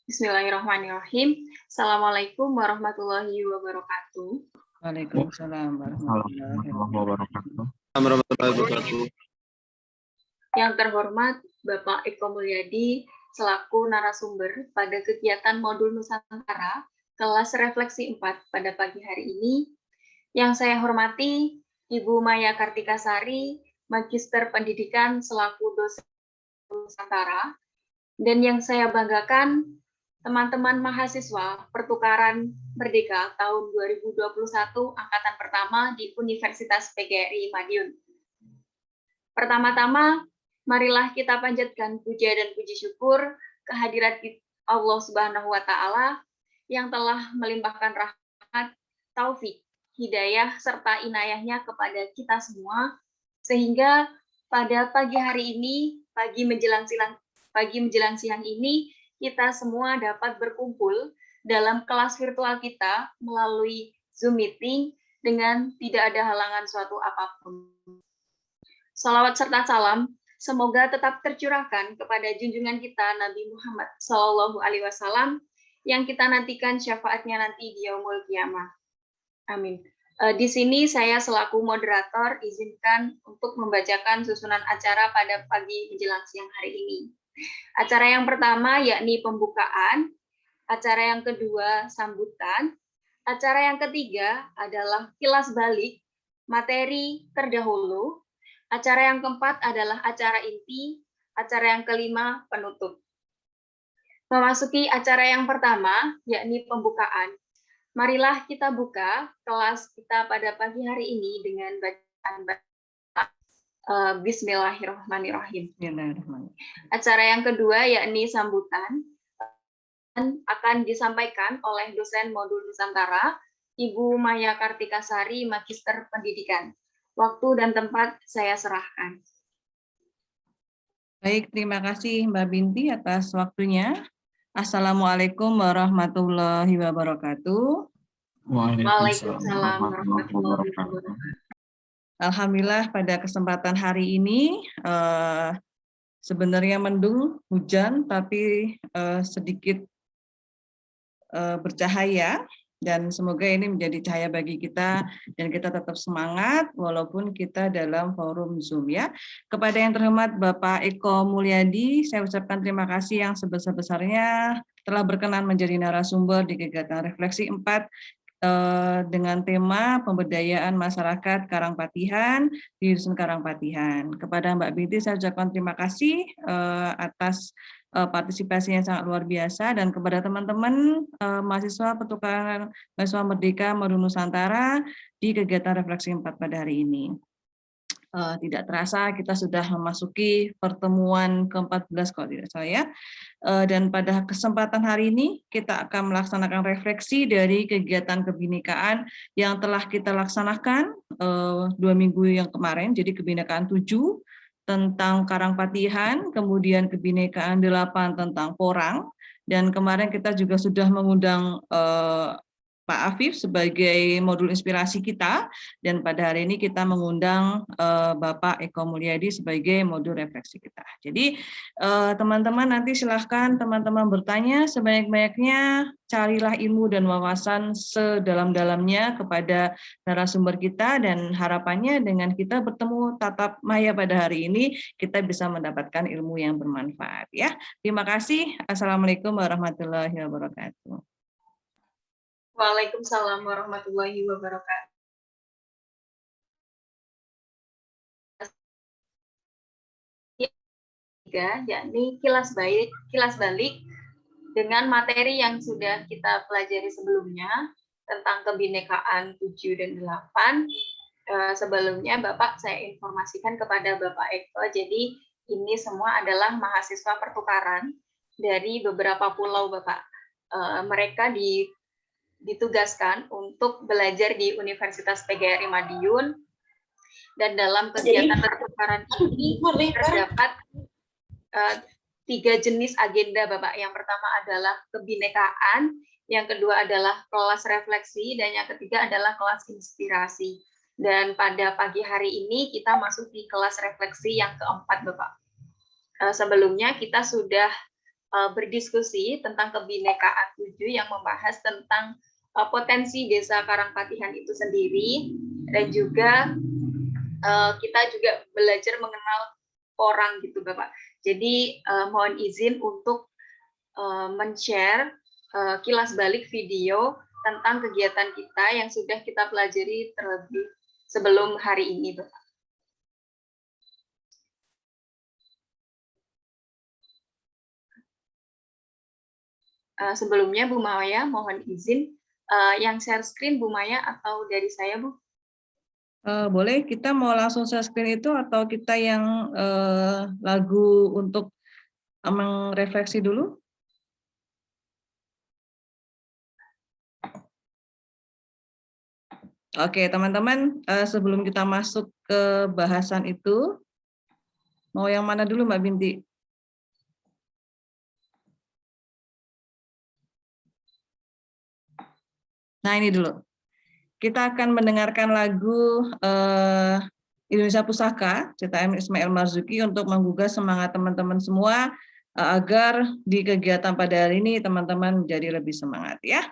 Bismillahirrahmanirrahim. Assalamualaikum warahmatullahi wabarakatuh. Waalaikumsalam warahmatullahi wabarakatuh. Yang terhormat Bapak Eko Mulyadi selaku narasumber pada kegiatan modul Nusantara kelas refleksi 4 pada pagi hari ini. Yang saya hormati Ibu Maya Kartikasari, Magister Pendidikan selaku dosen Nusantara, dan yang saya banggakan teman-teman mahasiswa pertukaran Merdeka tahun 2021 angkatan pertama di Universitas PGRI Madiun. Pertama-tama, marilah kita panjatkan puja dan puji syukur kehadirat Allah Subhanahu wa Ta'ala yang telah melimpahkan rahmat, taufik, hidayah, serta inayahnya kepada kita semua, sehingga pada pagi hari ini, pagi menjelang siang ini, kita semua dapat berkumpul dalam kelas virtual kita melalui Zoom meeting dengan tidak ada halangan suatu apapun. Salawat serta salam semoga tetap tercurahkan kepada junjungan kita Nabi Muhammad SAW yang kita nantikan syafaatnya nanti di Yaumul Qiyamah. Amin. Di sini saya selaku moderator izinkan untuk membacakan susunan acara pada pagi menjelang siang hari ini. Acara yang pertama yakni pembukaan, acara yang kedua sambutan, acara yang ketiga adalah kilas balik, materi terdahulu, acara yang keempat adalah acara inti, acara yang kelima penutup. Memasuki acara yang pertama yakni pembukaan. Marilah kita buka kelas kita pada pagi hari ini dengan bacaan Bismillahirrahmanirrahim. Acara yang kedua yakni sambutan akan disampaikan oleh dosen modul Nusantara, Ibu Maya Kartikasari, Magister Pendidikan. Waktu dan tempat saya serahkan. Baik, terima kasih Mbak Binti atas waktunya. Assalamualaikum warahmatullahi wabarakatuh. Waalaikumsalam warahmatullahi wabarakatuh. Alhamdulillah pada kesempatan hari ini sebenarnya mendung, hujan, tapi sedikit bercahaya, dan semoga ini menjadi cahaya bagi kita dan kita tetap semangat walaupun kita dalam forum Zoom ya. Kepada yang terhormat Bapak Eko Mulyadi, saya ucapkan terima kasih yang sebesar-besarnya telah berkenan menjadi narasumber di kegiatan refleksi 4 dengan tema pemberdayaan masyarakat Karangpatihan di Dusun Karangpatihan. Kepada Mbak Binti saya ucapkan terima kasih atas partisipasinya yang sangat luar biasa, dan kepada teman-teman mahasiswa pertukaran mahasiswa Merdeka Modul Nusantara di kegiatan refleksi 4 pada hari ini. Tidak terasa kita sudah memasuki pertemuan ke-14 kalau tidak salah ya. Dan pada kesempatan hari ini kita akan melaksanakan refleksi dari kegiatan kebinekaan yang telah kita laksanakan 2 minggu yang kemarin, jadi kebinekaan 7 tentang Karangpatihan, kemudian kebinekaan 8 tentang Porang, dan kemarin kita juga sudah mengundang Pak Afif sebagai modul inspirasi kita, dan pada hari ini kita mengundang Bapak Eko Mulyadi sebagai modul refleksi kita. Jadi teman-teman nanti silahkan teman-teman bertanya sebanyak-banyaknya, carilah ilmu dan wawasan sedalam-dalamnya kepada narasumber kita, dan harapannya dengan kita bertemu tatap maya pada hari ini kita bisa mendapatkan ilmu yang bermanfaat ya. Terima kasih. Assalamualaikum warahmatullahi wabarakatuh. Waalaikumsalam warahmatullahi wabarakatuh. Yakni kilas balik dengan materi yang sudah kita pelajari sebelumnya tentang kebinekaan 7 dan 8. Sebelumnya Bapak saya informasikan kepada Bapak Eko, jadi ini semua adalah mahasiswa pertukaran dari beberapa pulau Bapak. Mereka ditugaskan untuk belajar di Universitas PGRI Madiun, dan dalam kegiatan pertukaran ini terdapat 3 jenis agenda Bapak. Yang pertama adalah kebinekaan, yang kedua adalah kelas refleksi, dan yang ketiga adalah kelas inspirasi. Dan pada pagi hari ini kita masuk di kelas refleksi yang keempat Bapak. Sebelumnya kita sudah berdiskusi tentang kebinekaan 7 yang membahas tentang potensi Desa Karangpatihan itu sendiri, dan juga kita juga belajar mengenal orang gitu Bapak. Jadi mohon izin untuk men-share kilas balik video tentang kegiatan kita yang sudah kita pelajari terlebih sebelum hari ini Bapak. Sebelumnya Bu Maya mohon izin yang share screen Bu Maya atau dari saya Bu? Boleh, kita mau langsung share screen itu atau kita yang lagu untuk merefleksi dulu? Oke, teman-teman, sebelum kita masuk ke bahasan itu, mau yang mana dulu Mbak Binti? Nah, ini dulu. Kita akan mendengarkan lagu Indonesia Pusaka, ciptaan Ismail Marzuki untuk menggugah semangat teman-teman semua agar di kegiatan pada hari ini teman-teman menjadi lebih semangat ya.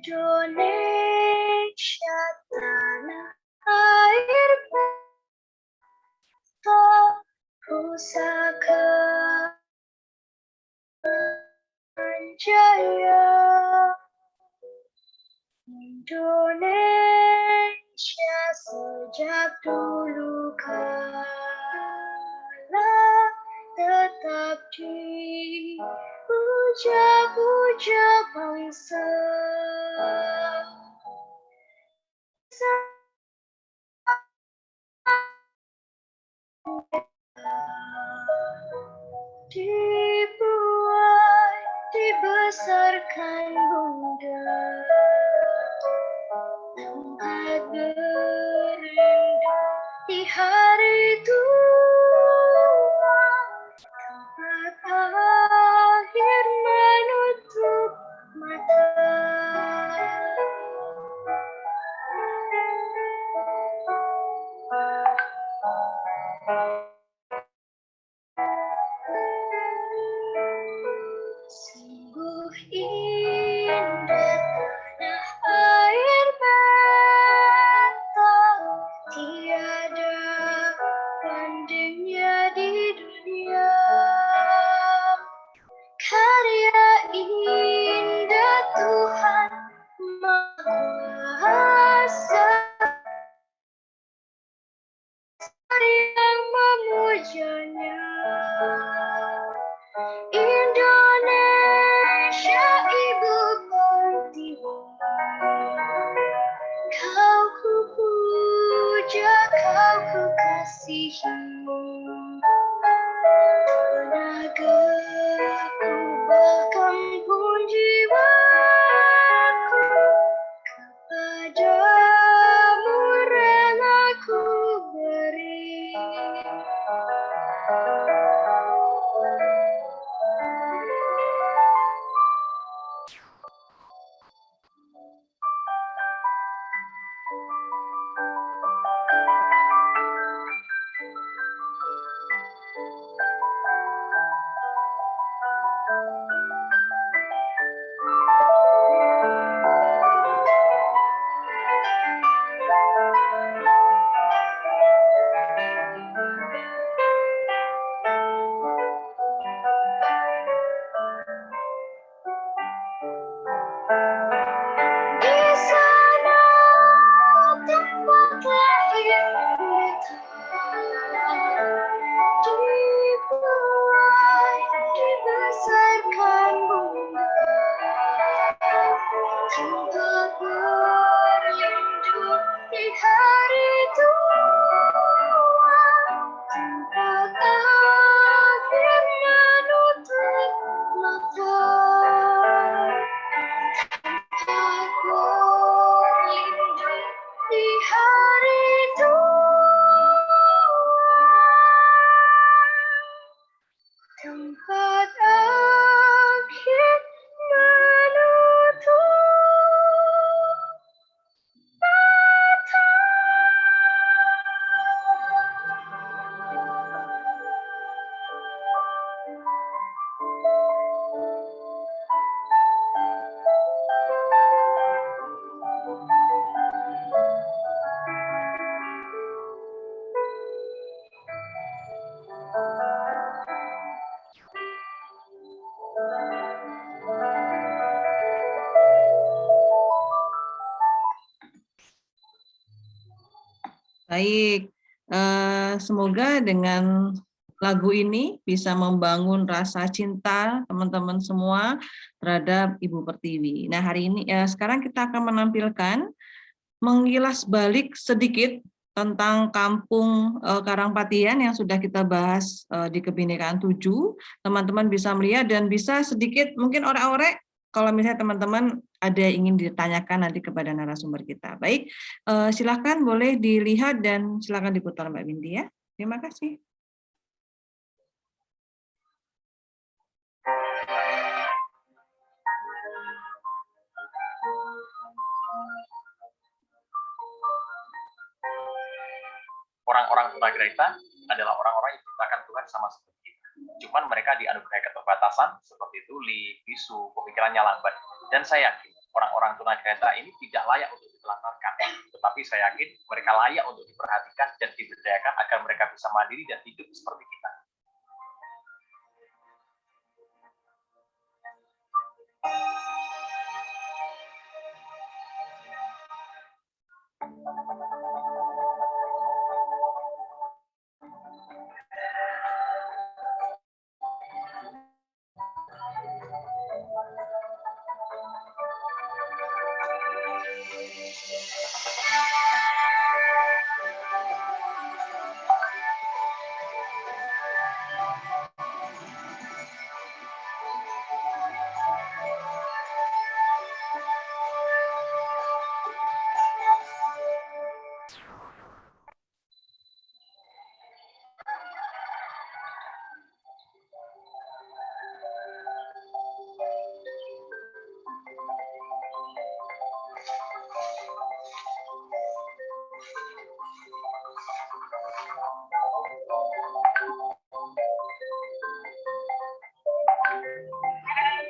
Indonesia tanah air pusaka jaya. Indonesia sejak dulu kala tetap dipuja-puja bangsa. Dibuat, dibesarkan Bunda, tempat berlindung di hari tua, tempat akhir menutup mata. Sungguh indah tanah air mata, tiada bandingnya di dunia. Karya indah Tuhan Maha Kuasa yang memujanya. Indonesia ibu pertiwi, kau ku puja, kau ku kasihi. Tenagaku bahkan pun jiwaku kepadamu rela ku beri. Di sana tempat lahir beta, dibuat, dibesarkan Bunda, tempat berlindung di hari tua, tempat akhir menutup mata. Baik, semoga dengan lagu ini bisa membangun rasa cinta teman-teman semua terhadap Ibu Pertiwi. Nah, hari ini sekarang kita akan menampilkan mengilas balik sedikit tentang Kampung Karangpatian yang sudah kita bahas di Kebinekaan 7. Teman-teman bisa melihat dan bisa sedikit mungkin orek-orek kalau misalnya teman-teman ada yang ingin ditanyakan nanti kepada narasumber kita. Baik, silakan boleh dilihat dan silakan diputar Mbak Windy ya. Terima kasih. Orang-orang tunagrahita adalah orang-orang yang diciptakan Tuhan sama seperti kita. Cuman mereka dianugerahi keterbatasan seperti tuli, bisu, pemikirannya lambat. Dan saya yakin orang-orang tunagrahita ini tidak layak untuk ditelantarkan. Tetapi saya yakin mereka layak untuk diperhatikan dan diberdayakan agar mereka bisa mandiri dan hidup seperti kita.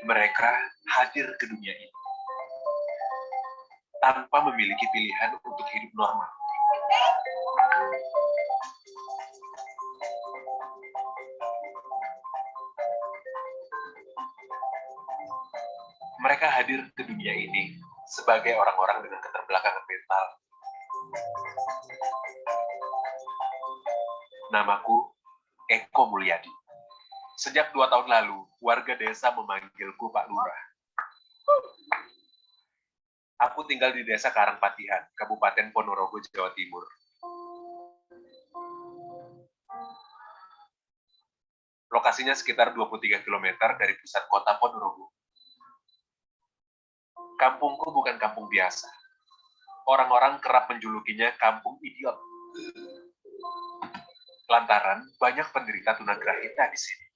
Mereka hadir ke dunia ini tanpa memiliki pilihan untuk hidup normal. Mereka hadir ke dunia ini sebagai orang-orang dengan keterbelakangan mental. Namaku Eko Mulyadi. Sejak 2 tahun lalu, warga desa memanggilku Pak Lurah. Aku tinggal di desa Karangpatian, Kabupaten Ponorogo, Jawa Timur. Lokasinya sekitar 23 km dari pusat kota Ponorogo. Kampungku bukan kampung biasa. Orang-orang kerap menjulukinya kampung idiot. Lantaran banyak penderita tunagrahita di sini.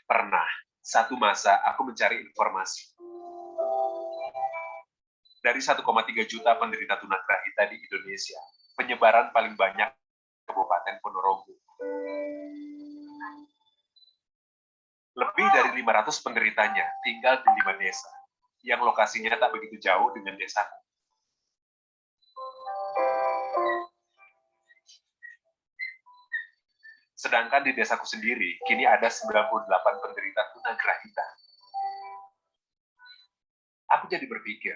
Pernah, satu masa aku mencari informasi. Dari 1,3 juta penderita tunagrahita di Indonesia, penyebaran paling banyak Kabupaten Ponorogo. Lebih dari 500 penderitanya tinggal di 5 desa, yang lokasinya tak begitu jauh dengan desaku. Sedangkan di desaku sendiri, kini ada 98 penderita tunagrahita. Aku jadi berpikir,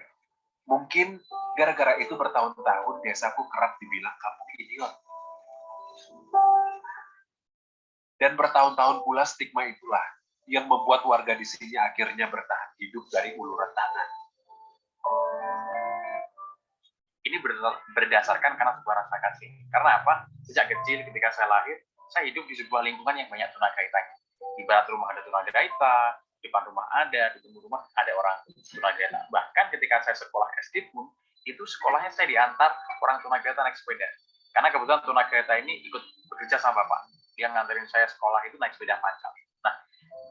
mungkin gara-gara itu bertahun-tahun desaku kerap dibilang kampung idiot. Dan bertahun-tahun pula stigma itulah yang membuat warga di sini akhirnya bertahan hidup dari uluran tangan. Ini berdasarkan karena sebuah rasa kasih. Karena apa? Sejak kecil ketika saya lahir, saya hidup di sebuah lingkungan yang banyak tunagrahitanya. Di barat rumah ada tunagrahita, di depan rumah ada, di timur rumah ada orang tunagrahita. Bahkan ketika saya sekolah SD pun, itu sekolahnya saya diantar orang tunagrahita naik sepeda. Karena kebetulan tunagrahita ini ikut bekerja sama Bapak. Dia nganterin saya sekolah itu naik sepeda panjang. Nah,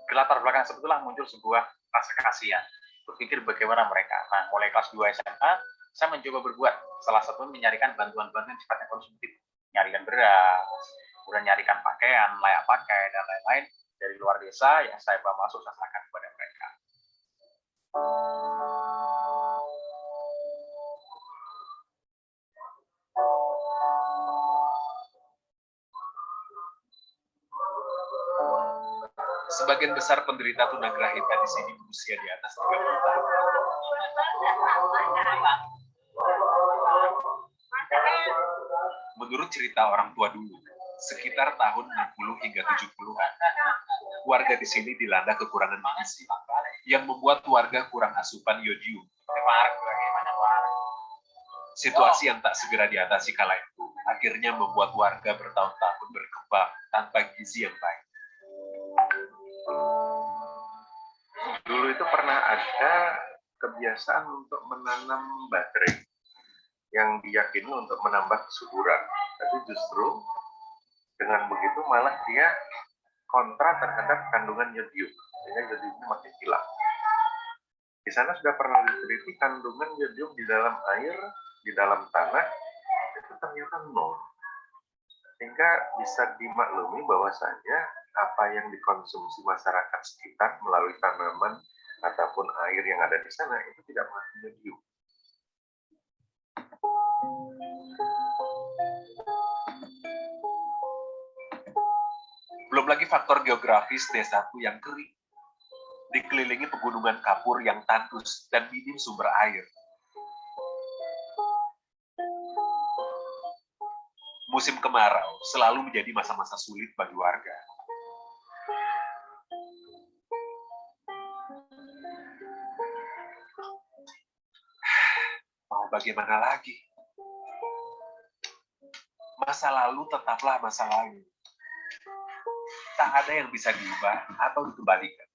di latar belakang sebetulnya muncul sebuah rasa kasihan. Berpikir bagaimana mereka. Nah, mulai kelas 2 SMA, saya mencoba berbuat. Salah satunya menyarikan bantuan-bantuan sifatnya konsumtif. Nyarikan beras, kemudian nyarikan pakaian, layak pakai, dan lain-lain dari luar desa yang saya bawa masuk, saya serahkan kepada mereka. Sebagian besar penderita tunagrahita di sini berusia di atas 30 tahun. Menurut cerita orang tua dulu, sekitar tahun 60 hingga 70-an, warga di sini dilanda kekurangan gizi yang membuat warga kurang asupan yodium. Situasi yang tak segera diatasi kala itu akhirnya membuat warga bertahun-tahun berkembang tanpa gizi yang baik. Dulu itu pernah ada kebiasaan untuk menanam baterai yang diyakini untuk menambah kesuburan. Tapi justru dengan begitu malah dia kontra terhadap kandungan yodium, sehingga yodiumnya makin hilang. Di sana sudah pernah diteliti kandungan yodium di dalam air, di dalam tanah, itu ternyata nol. Sehingga bisa dimaklumi bahwasanya apa yang dikonsumsi masyarakat sekitar melalui tanaman ataupun air yang ada di sana itu tidak mengandung yodium. Belum lagi faktor geografis desaku yang kering, dikelilingi pegunungan kapur yang tandus dan minim sumber air. Musim kemarau selalu menjadi masa-masa sulit bagi warga. Mau bagaimana lagi? Masa lalu tetaplah masa lalu. Tak ada yang bisa diubah atau dikembalikan.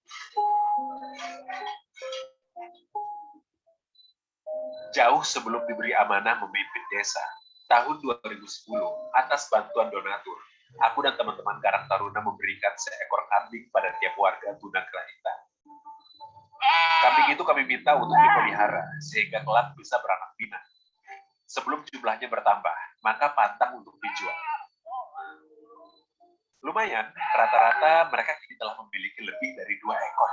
Jauh sebelum diberi amanah memimpin desa, tahun 2010, atas bantuan donatur, aku dan teman-teman Karang Taruna memberikan seekor kambing pada tiap warga tunagrahita. Kambing itu kami minta untuk dipelihara, sehingga kelak bisa beranak pinak. Sebelum jumlahnya bertambah, maka pantang untuk dijual. Lumayan, rata-rata mereka kini telah memiliki lebih dari 2 ekor.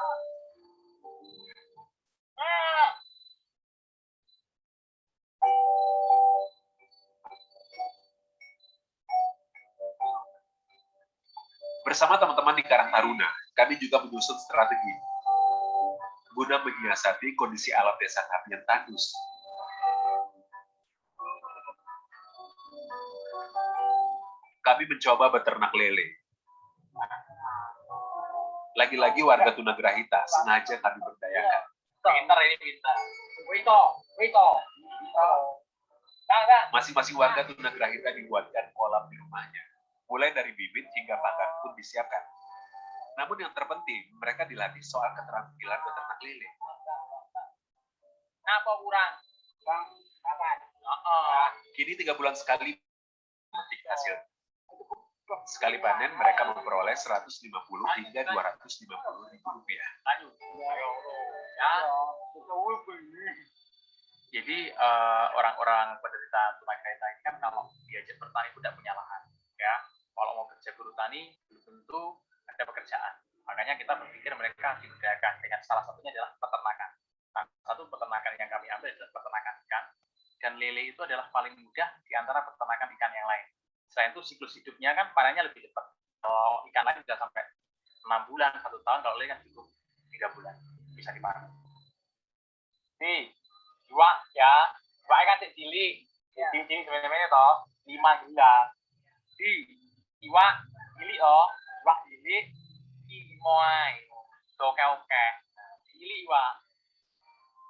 Bersama teman-teman di Karang Taruna, kami juga menyusun strategi guna menyiasati kondisi alam desa kami yang tandus. Kami mencoba beternak lele. Lagi-lagi warga tunagrahita sengaja kami berdayakan. Pintar ini pintar. Masing-masing warga tunagrahita dibuatkan kolam di rumahnya. Mulai dari bibit hingga pakan pun disiapkan. Namun yang terpenting, mereka dilatih soal keterampilan beternak lele. Apa kurang? Kini 3 bulan sekali memetik hasil. Sekali panen, mereka memperoleh 150 hingga 250 ribu rupiah. Lanjut. Ya. Jadi orang-orang penderita tunagrahita ini kan kalau diajak bertani itu tidak punya lahan, ya. Kalau mau kerja guru tani belum tentu ada pekerjaan. Makanya kita berpikir mereka diberdayakan dengan salah satunya adalah peternakan. Nah, satu peternakan yang kami ambil adalah peternakan ikan. Dan lele itu adalah paling mudah di antara peternakan ikan yang lain. Selain itu siklus hidupnya kan panennya lebih cepat. Kalau ikan lain bisa sampai 6 bulan, 1 tahun, kalau lele kan cukup 3 bulan bisa dipanen. Nih, iwak ya, iwak kan cilik, cilik sebenarnya toh 5 gila. Di iwak cilik iwak cilik imoai, oke, cilik iwak.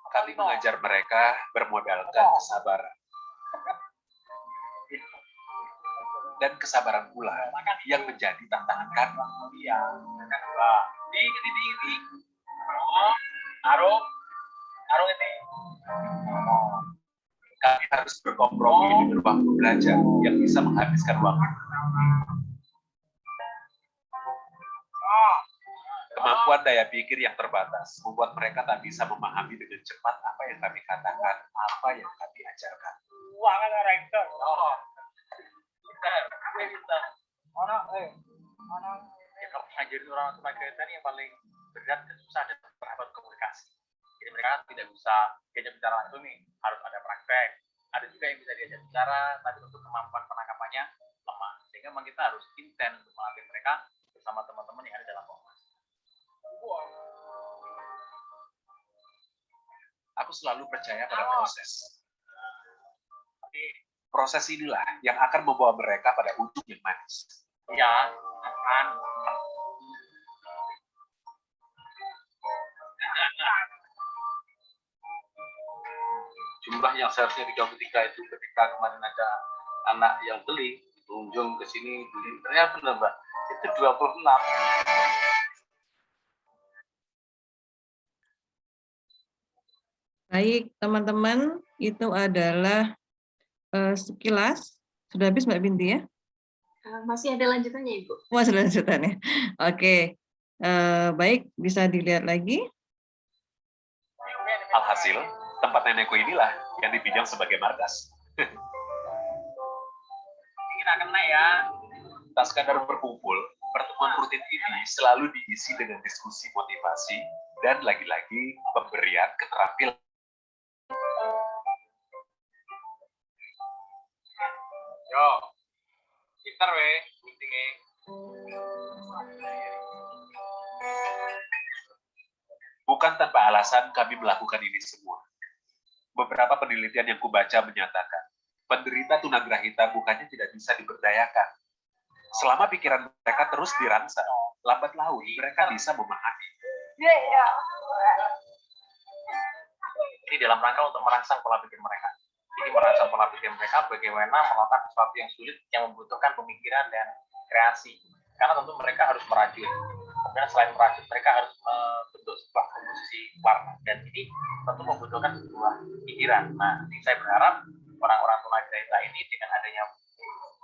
Kami mengajar mereka bermodalkan kesabaran. Dan kesabaran pula yang menjadi tantangan kami. Iya, di. Arung ini. Kami harus berkompromi dengan waktu belajar yang bisa menghabiskan waktu. Kemampuan daya pikir yang terbatas membuat mereka tak bisa memahami dengan cepat apa yang kami katakan, apa yang kami ajarkan. Wah, kan rektor. Kita. Ya, kalau ngajarin orang tunagrahita ini yang paling berat dan susah adalah berhadapan komunikasi. Jadi mereka tidak bisa diajak bicara langsung nih, harus ada praktek. Ada juga yang bisa diajak bicara, tapi untuk kemampuan penangkapannya lemah. Sehingga memang kita harus intens untuk melatih mereka bersama teman-teman yang ada dalam ormas. Aku selalu percaya pada proses. Proses inilah yang akan membawa mereka pada ujung yang manis. Ya, akan. Jumlah yang seharusnya 33 itu ketika kemarin ada anak yang beli, berkunjung ke sini beli, ternyata benar Mbak, itu 26. Baik, teman-teman, itu adalah sekilas. Sudah habis Mbak Binti ya? Masih ada lanjutannya, Ibu. Masih lanjutannya. Oke. Baik, bisa dilihat lagi. Alhasil, tempat nenekku inilah yang dipinjam sebagai markas. Kita kena ya. Tak sekadar berkumpul, pertemuan rutin ini selalu diisi dengan diskusi motivasi dan lagi-lagi pemberian keterampilan. Yo, pinter we, guntingnya. Bukan tanpa alasan kami melakukan ini semua. Beberapa penelitian yang kubaca menyatakan, penderita tunagrahita bukannya tidak bisa diberdayakan. Selama pikiran mereka terus dirangsang, lambat laun mereka bisa memahami. Ini dalam rangka untuk merangsang pola pikir mereka. Ini merangsang pola pikir mereka bagaimana melakukan sesuatu yang sulit yang membutuhkan pemikiran dan kreasi. Karena tentu mereka harus merajut. Kemudian selain merajut, mereka harus membentuk sebuah komposisi warna. Dan ini tentu membutuhkan sebuah pikiran. Nah, ini saya berharap orang-orang tunagrahita ini dengan adanya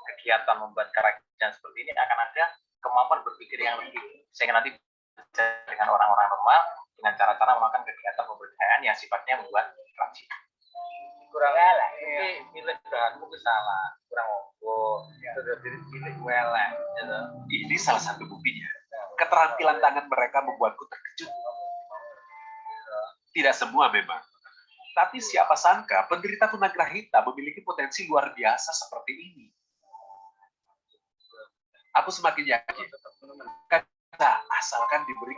kegiatan membuat kerajinan seperti ini akan ada kemampuan berpikir yang lebih. Sehingga nanti dengan orang-orang normal dengan cara-cara melakukan kegiatan pemberdayaan yang sifatnya membuat kerajinan. Kurang elek, ini milik bahanmu kesalah, kurang opo, sudah milik elek. Ini salah satu buktinya. Keterampilan tangan mereka membuatku terkejut. Tidak semua memang. Tapi siapa sangka penderita tunagrahita memiliki potensi luar biasa seperti ini. Aku semakin yakin, kita asalkan diberi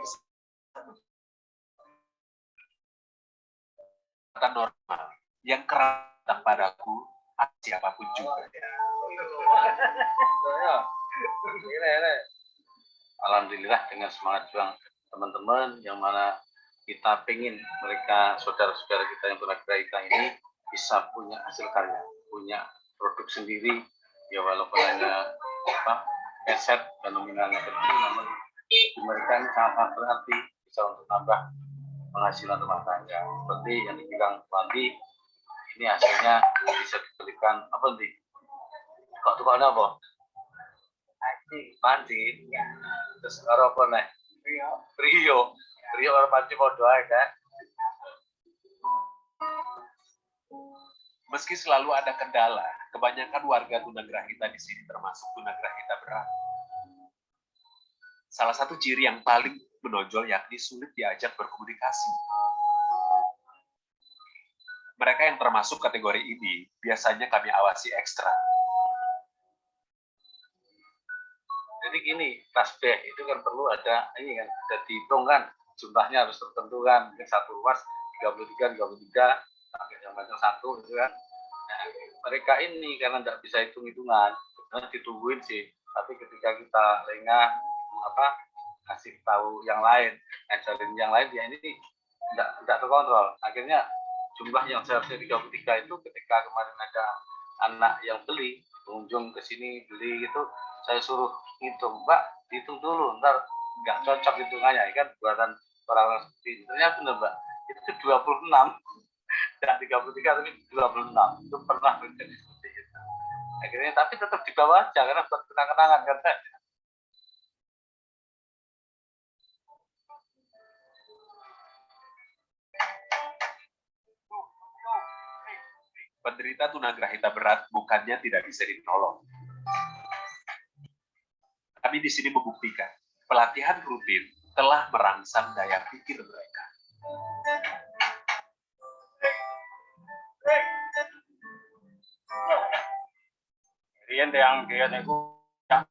kesempatan normal yang keras padaku, siapapun juga. Alhamdulillah dengan semangat juang teman-teman yang mana kita pengen mereka saudara-saudara kita yang tunagrahita ini bisa punya hasil karya, punya produk sendiri ya walaupun hanya aset dan nominalnya kecil namun mereka ini sangat berarti bisa untuk nambah penghasilan rumah tangga seperti yang dibilang tadi ini hasilnya bisa diberikan apa nih kok tukangnya apa mandi terus karo apa nih Rio orang panci mau doa kan. Meski selalu ada kendala, kebanyakan warga tunagrahita di sini termasuk tunagrahita berat. Salah satu ciri yang paling menonjol yakni sulit diajak berkomunikasi. Mereka yang termasuk kategori ini biasanya kami awasi ekstra. Jadi gini, tasbih itu kan perlu ada ini kan, ada dihitung kan, jumlahnya harus tertentu kan, satu ruas 33, sampai yang macam satu gitu kan. Nah, mereka ini karena tidak bisa hitung-hitungan, ditungguin sih. Tapi ketika kita lengah kasih tahu yang lain, ngajarin yang lain, ya ini tidak terkontrol. Akhirnya jumlah yang seharusnya 33 itu ketika kemarin ada anak yang beli, pengunjung ke sini beli gitu, saya suruh hitung, Mbak, hitung dulu, ntar nggak cocok hitungannya, kan buatan orang-orang seperti ini. Ternyata benar, Mbak, itu 26, dan 33 tapi 26, itu pernah terjadi seperti itu. Akhirnya, tapi tetap dibawa aja, karena buat kenang-kenangan, kan. Penderita tunagrahita berat bukannya tidak bisa ditolong. Kami di sini membuktikan pelatihan rutin telah merangsang daya pikir mereka. Riyen yang dia niku yang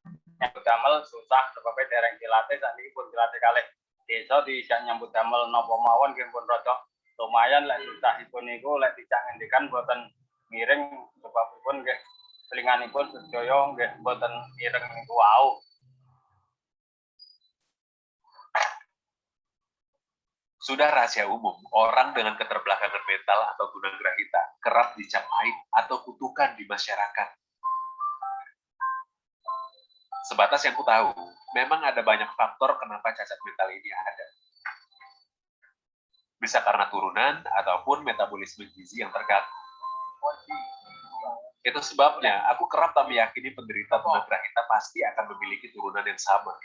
damel susah sebabnya dereng dilatih saat ini pun dilatih kalih desa dijak nyambut damel napa mawon nggih pun rada lumayan lek susahipun niku lek dijak ngendikan boten miring sebabipun nggih telinganipun sedaya nggih boten mireng niku wau. Sudah rahasia umum, orang dengan keterbelakangan mental atau tunagrahita kerap dicap aib atau kutukan di masyarakat. Sebatas yang ku tahu, memang ada banyak faktor kenapa cacat mental ini ada. Bisa karena turunan ataupun metabolisme gizi yang terganggu. Itu sebabnya aku kerap tak meyakini penderita tunagrahita pasti akan memiliki turunan yang sama.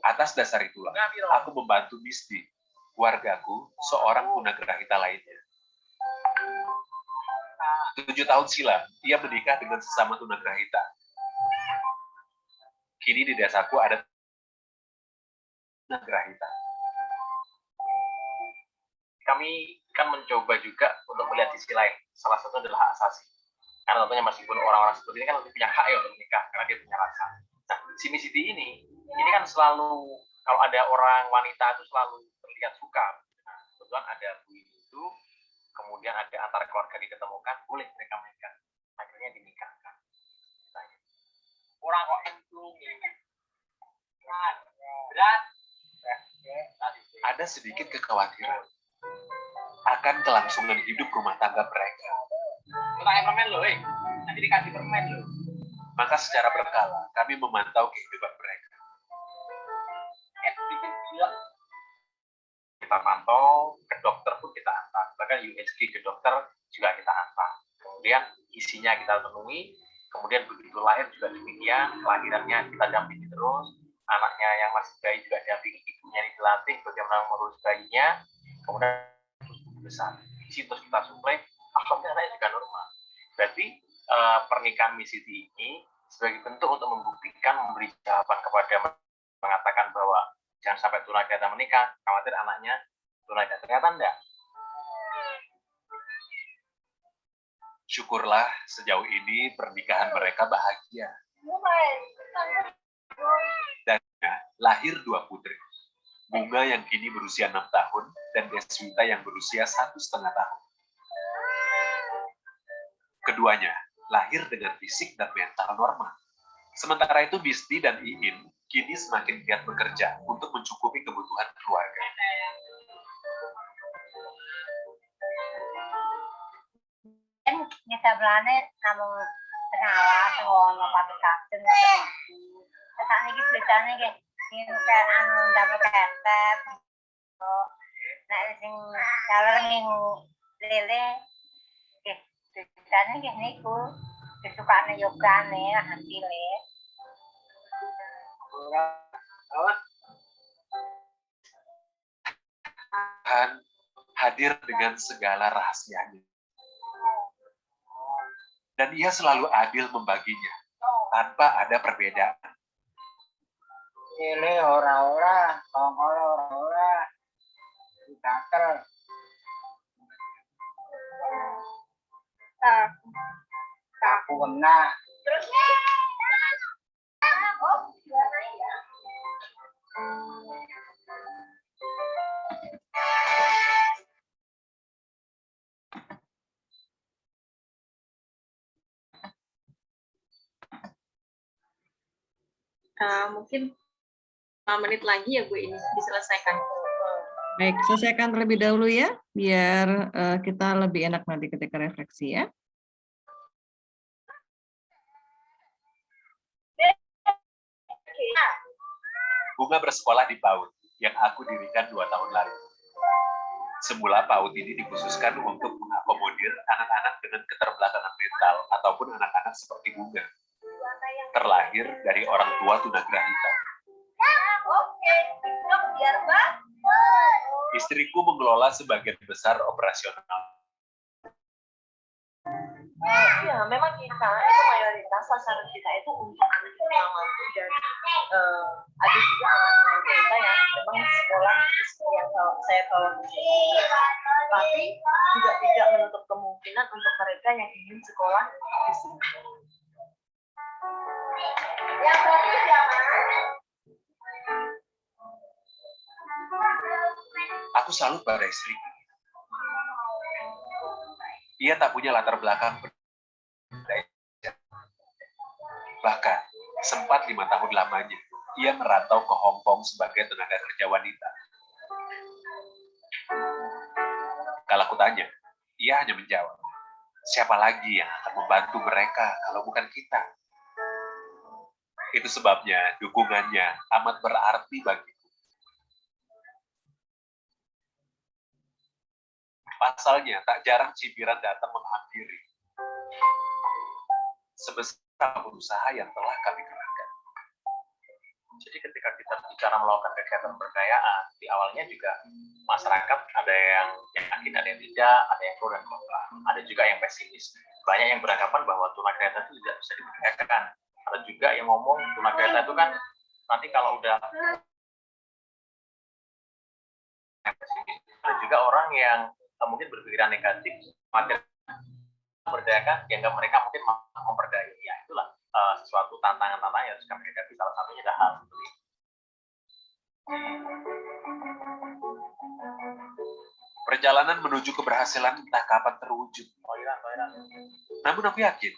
Atas dasar itulah, aku membantu Misty, keluargaku, seorang tunagrahita lainnya. 7 tahun silam, ia menikah dengan sesama tunagrahita. Kini di desaku ada tunagrahita. Kami kan mencoba juga untuk melihat sisi lain. Salah satu adalah hak asasi. Karena tentunya meskipun orang-orang seperti ini kan lebih punya hak ya untuk menikah, karena dia punya rasa. Nah, si Miss Siti ini kan selalu, kalau ada orang wanita itu selalu terlihat suka. Nah, kebetulan ada Bu itu, kemudian ada antara keluarga diketemukan, boleh mereka menikah. Akhirnya dinikahkan. Orang kok emplung berat. Ada sedikit kekhawatiran akan kelangsungan hidup rumah tangga mereka. Tanya permen loh, nanti dikasih permen loh. Maka secara berkala, kami memantau kehidupan mereka. Kita pantau, ke dokter pun kita antar. Bahkan USG ke dokter juga kita antar. Kemudian isinya kita penuhi, kemudian begitu lahir juga demikian, kelahirannya kita dampingi terus, anaknya yang masih bayi juga dampingi, ibunya dilatih bagaimana mengurus bayinya, kemudian besar. Isi terus kita suplai, alhamdulillah anaknya juga normal. Berarti pernikahan Miss Siti ini sebagai bentuk untuk membuktikan, memberi jawaban kepada mengatakan bahwa jangan sampai tunagrahita menikah, khawatir anaknya tunagrahita. Ternyata enggak. Syukurlah sejauh ini pernikahan mereka bahagia. Dan lahir 2 putri. Bunga yang kini berusia 6 tahun dan Deswita yang berusia 1,5 tahun. Keduanya lahir dengan fisik dan mental normal. Sementara itu Bisti dan Iin kini semakin giat bekerja untuk mencukupi kebutuhan keluarga. Nyesablane namung tenawa sengono pati kajen ngoten iki. Sak niki beritane nggih niku anu ndamel ketep. Nek sing jaler ning lele nggih beritane nggih niku kesukane yogane hasilé. Tuhan hadir dengan segala rahasianya. Dan ia selalu adil membaginya, tanpa ada perbedaan. Ele ora-ora, tongkol ora-ora, ditakel. Aku kena. Mungkin 5 menit lagi ya Bu ini diselesaikan. Baik, selesaikan terlebih dahulu ya, biar kita lebih enak nanti ketika refleksi ya. Bunga bersekolah di PAUD yang aku dirikan 2 tahun lalu. Semula PAUD ini dikhususkan untuk mengakomodir anak-anak dengan keterbelakangan mental ataupun anak-anak seperti Bunga, terlahir dari orang tua tunagrahita. Istriku mengelola sebagian besar operasional. Ya, memang kita itu mayoritas sasaran kita itu untuk anak yang mampu dan ada juga anak kita yang memang sekolah yang saya bawa di sini. Tapi juga tidak menutup kemungkinan untuk mereka yang ingin sekolah di sini. Aku salut pada istriku. Ia tak punya latar belakang budaya. Bahkan, sempat 5 tahun lamanya, ia merantau ke Hong Kong sebagai tenaga kerja wanita. Kalau aku tanya, ia hanya menjawab, siapa lagi yang akan membantu mereka kalau bukan kita? Itu sebabnya dukungannya amat berarti bagiku. Pasalnya, tak jarang cibiran datang menghampiri. Sebesar usaha yang telah kami kerahkan. Jadi ketika kita bicara melakukan kegiatan pemberdayaan, di awalnya juga masyarakat ada yang yakin, ada yang tidak, ada yang pro dan kontra, ada juga yang pesimis. Banyak yang beranggapan bahwa tunagrahita itu tidak bisa diberdayakan. Ada juga yang ngomong tunagrahita itu kan nanti kalau udah ada juga orang yang mungkin berpikiran negatif, materi memberdayakan, dianggap mereka mungkin memperdayai. Ya itulah sesuatu tantangan-tantangan yang harus kami hadapi. Salah satunya adalah hal seperti ini. Perjalanan menuju keberhasilan entah kapan terwujud. Namun aku yakin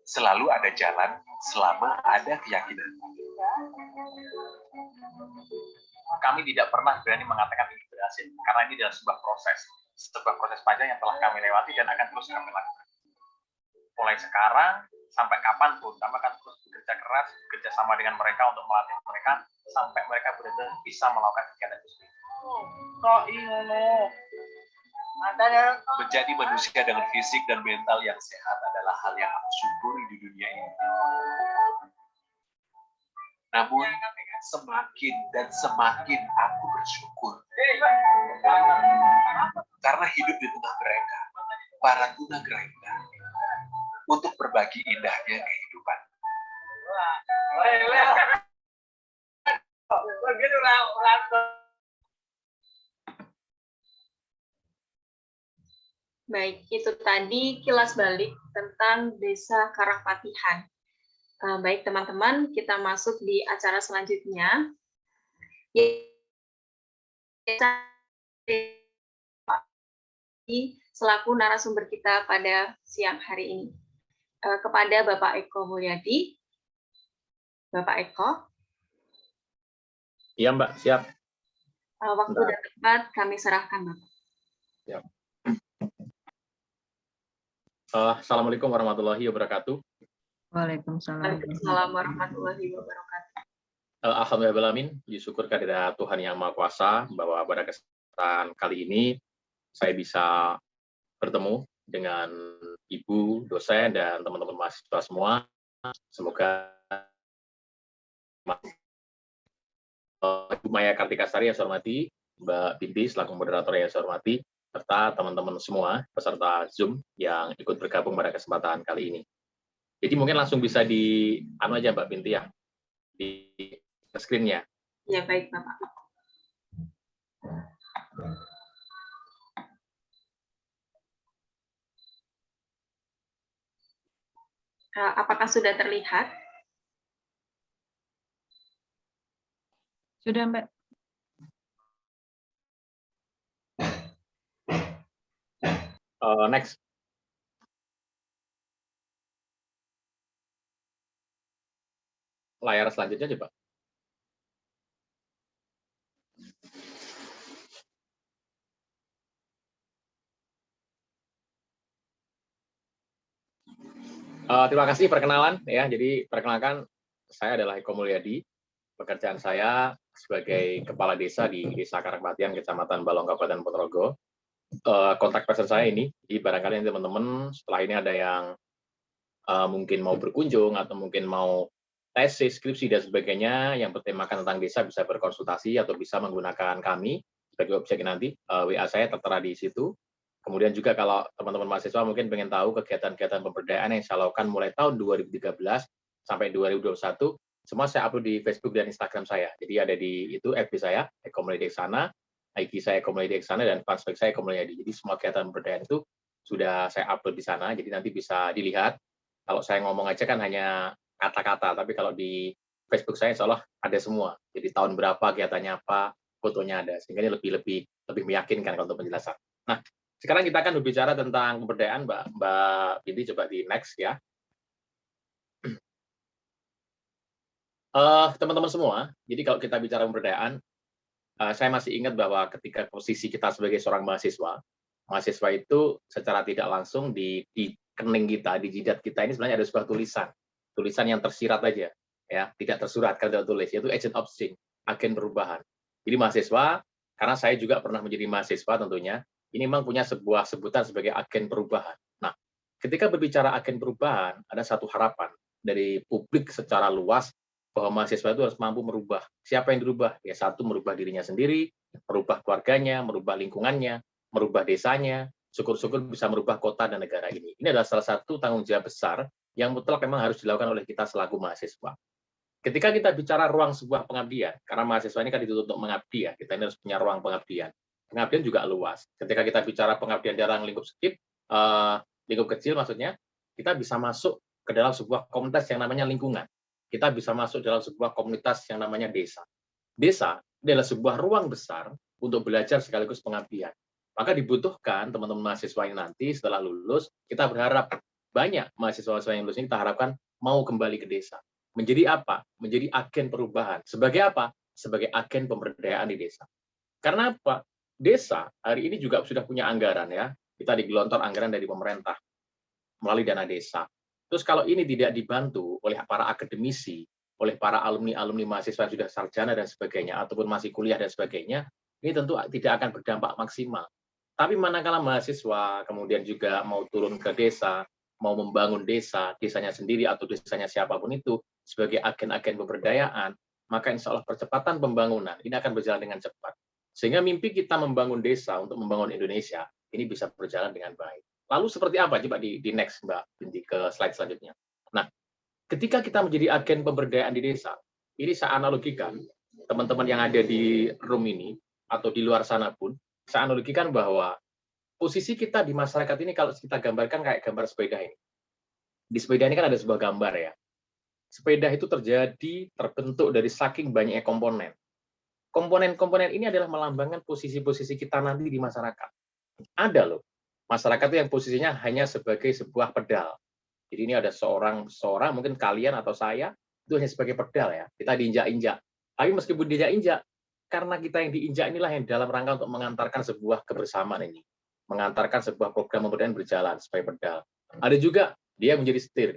selalu ada jalan selama ada keyakinan. Kami tidak pernah berani mengatakan ini berhasil karena ini adalah sebuah proses panjang yang telah kami lewati dan akan terus kami lakukan. Mulai sekarang sampai kapanpun, kami akan terus bekerja keras, bekerja sama dengan mereka untuk melatih mereka sampai mereka benar-benar bisa melakukan kegiatan itu. Menjadi manusia dengan fisik dan mental yang sehat adalah hal yang aku syukuri di dunia ini. Namun, semakin dan semakin aku bersyukur. Karena hidup di tengah mereka, para tunagrahita, untuk berbagi indahnya kehidupan. Baik, itu tadi kilas balik tentang Desa Karangpatihan. Baik teman-teman, kita masuk di acara selanjutnya. Selaku narasumber kita pada siang hari ini. Kepada Bapak Eko Mulyadi. Bapak Eko. Iya Mbak, siap. Waktu dan tempat kami serahkan Bapak. Siap. Assalamualaikum warahmatullahi wabarakatuh. Waalaikumsalam. Waalaikumsalam warahmatullahi wabarakatuh. Alhamdulillahirrahmanirrahim, puji syukur kehadirat Tuhan Yang Maha Kuasa bahwa pada kesempatan kali ini saya bisa bertemu dengan Ibu dosen dan teman-teman mahasiswa semua. Semoga Ibu Maya Kartikasari yang saya hormati, Mbak Binti selaku moderator yang saya hormati, serta teman-teman semua peserta Zoom yang ikut bergabung pada kesempatan kali ini. Jadi mungkin langsung bisa di aja Mbak Binti ya, di screen-nya. Ya, baik Bapak. Apakah sudah terlihat? Sudah, Mbak. Next. Layar selanjutnya coba. Terima kasih perkenalan ya. Jadi perkenalkan saya adalah Eko Mulyadi. Pekerjaan saya sebagai kepala desa di Desa Karangpatihan, Kecamatan Balong, Kabupaten Ponorogo. Kontak person saya ini, jadi barangkali teman-teman setelah ini ada yang mungkin mau berkunjung atau mungkin mau tesis, skripsi dan sebagainya yang bertemakan tentang desa bisa berkonsultasi atau bisa menggunakan kami sebagai objek nanti. WA saya tertera di situ. Kemudian juga kalau teman-teman mahasiswa mungkin pengen tahu kegiatan-kegiatan pemberdayaan yang saya lakukan mulai tahun 2013 sampai 2021, semua saya upload di Facebook dan Instagram saya. Jadi ada di itu FB saya, Eko Mulyadi Eksana, IG saya Eko Mulyadi Eksana, dan fanspage saya Eko Mulyadi. Jadi semua kegiatan pemberdayaan itu sudah saya upload di sana, jadi nanti bisa dilihat. Kalau saya ngomong aja kan hanya kata-kata, tapi kalau di Facebook saya insya Allah ada semua. Jadi tahun berapa, kegiatannya apa, fotonya ada. Sehingga ini lebih meyakinkan kalau untuk penjelasan. Nah, sekarang kita akan berbicara tentang pemberdayaan, Mbak Binti, coba di next ya. Teman-teman semua, jadi kalau kita bicara pemberdayaan, saya masih ingat bahwa ketika posisi kita sebagai seorang mahasiswa itu secara tidak langsung di kening kita, di jidat kita ini sebenarnya ada sebuah tulisan yang tersirat aja, ya, tidak tersurat kalau tulis, yaitu agent of change, agen perubahan. Jadi mahasiswa, karena saya juga pernah menjadi mahasiswa tentunya, ini memang punya sebuah sebutan sebagai agen perubahan. Nah, ketika berbicara agen perubahan, ada satu harapan dari publik secara luas bahwa mahasiswa itu harus mampu merubah. Siapa yang dirubah? Ya, satu, merubah dirinya sendiri, merubah keluarganya, merubah lingkungannya, merubah desanya, syukur-syukur bisa merubah kota dan negara ini. Ini adalah salah satu tanggung jawab besar yang mutlak memang harus dilakukan oleh kita selaku mahasiswa. Ketika kita bicara ruang sebuah pengabdian, karena mahasiswa ini kan dituntut untuk mengabdi ya, kita ini harus punya ruang pengabdian. Pengabdian juga luas. Ketika kita bicara pengabdian dalam lingkup lingkup kecil maksudnya, kita bisa masuk ke dalam sebuah komunitas yang namanya lingkungan. Kita bisa masuk dalam sebuah komunitas yang namanya desa. Desa adalah sebuah ruang besar untuk belajar sekaligus pengabdian. Maka dibutuhkan teman-teman mahasiswa yang nanti setelah lulus, kita berharap banyak mahasiswa-mahasiswa yang lulus ini kita harapkan mau kembali ke desa. Menjadi apa? Menjadi agen perubahan. Sebagai apa? Sebagai agen pemberdayaan di desa. Karena apa? Desa hari ini juga sudah punya anggaran ya. Kita digelontor anggaran dari pemerintah melalui dana desa. Terus kalau ini tidak dibantu oleh para akademisi, oleh para alumni-alumni mahasiswa yang sudah sarjana dan sebagainya, ataupun masih kuliah dan sebagainya, ini tentu tidak akan berdampak maksimal. Tapi manakala mahasiswa kemudian juga mau turun ke desa, mau membangun desa, desanya sendiri atau desanya siapapun itu, sebagai agen-agen pemberdayaan, maka insya Allah percepatan pembangunan ini akan berjalan dengan cepat. Sehingga mimpi kita membangun desa untuk membangun Indonesia, ini bisa berjalan dengan baik. Lalu seperti apa? Coba di next, Mbak Binti, ke slide selanjutnya. Nah, ketika kita menjadi agen pemberdayaan di desa, ini saya analogikan, teman-teman yang ada di room ini, atau di luar sana pun, saya analogikan bahwa posisi kita di masyarakat ini kalau kita gambarkan kayak gambar sepeda ini. Di sepeda ini kan ada sebuah gambar ya. Sepeda itu terbentuk dari saking banyaknya komponen. Komponen-komponen ini adalah melambangkan posisi-posisi kita nanti di masyarakat. Ada loh, masyarakat itu yang posisinya hanya sebagai sebuah pedal. Jadi ini ada seorang mungkin kalian atau saya, itu hanya sebagai pedal ya. Kita diinjak-injak. Tapi meskipun diinjak-injak, karena kita yang diinjak inilah yang dalam rangka untuk mengantarkan sebuah kebersamaan ini. Mengantarkan sebuah program pemberdayaan berjalan sebagai pedal. Ada juga dia menjadi setir.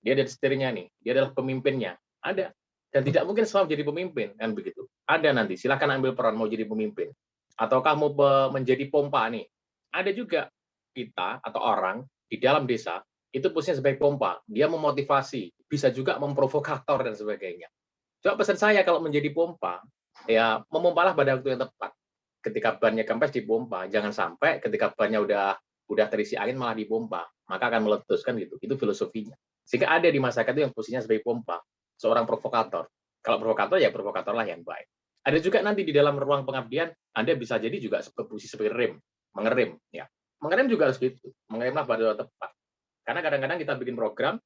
Dia ada setirnya nih. Dia adalah pemimpinnya. Ada. Dan tidak mungkin semua menjadi pemimpin. Kan begitu. Ada nanti. Silakan ambil peran mau jadi pemimpin. Ataukah mau menjadi pompa nih. Ada juga kita atau orang di dalam desa itu posisinya sebagai pompa. Dia memotivasi. Bisa juga memprovokator dan sebagainya. Coba pesan saya kalau menjadi pompa, ya memompalah pada waktu yang tepat. Ketika bannya kempes dipompa, jangan sampai ketika bannya udah terisi angin malah dipompa, maka akan meletus kan gitu. Itu filosofinya. Sehingga ada di masyarakat itu yang posisinya sebagai pompa, seorang provokator. Kalau provokator ya provokatorlah yang baik. Ada juga nanti di dalam ruang pengabdian Anda bisa jadi juga posisi sebagai rem, mengerem ya. Mengerem juga harus gitu. Mengeremlah pada waktu tepat. Karena kadang-kadang kita bikin program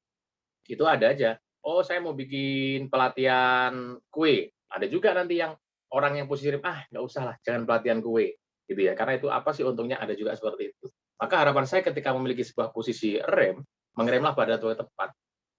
itu ada aja. Oh, saya mau bikin pelatihan kue. Ada juga nanti yang orang yang posisi rem, nggak usah lah, jangan pelatihan kue. Gitu ya. Karena itu apa sih untungnya ada juga seperti itu. Maka harapan saya ketika memiliki sebuah posisi rem, mengeremlah pada waktu tepat.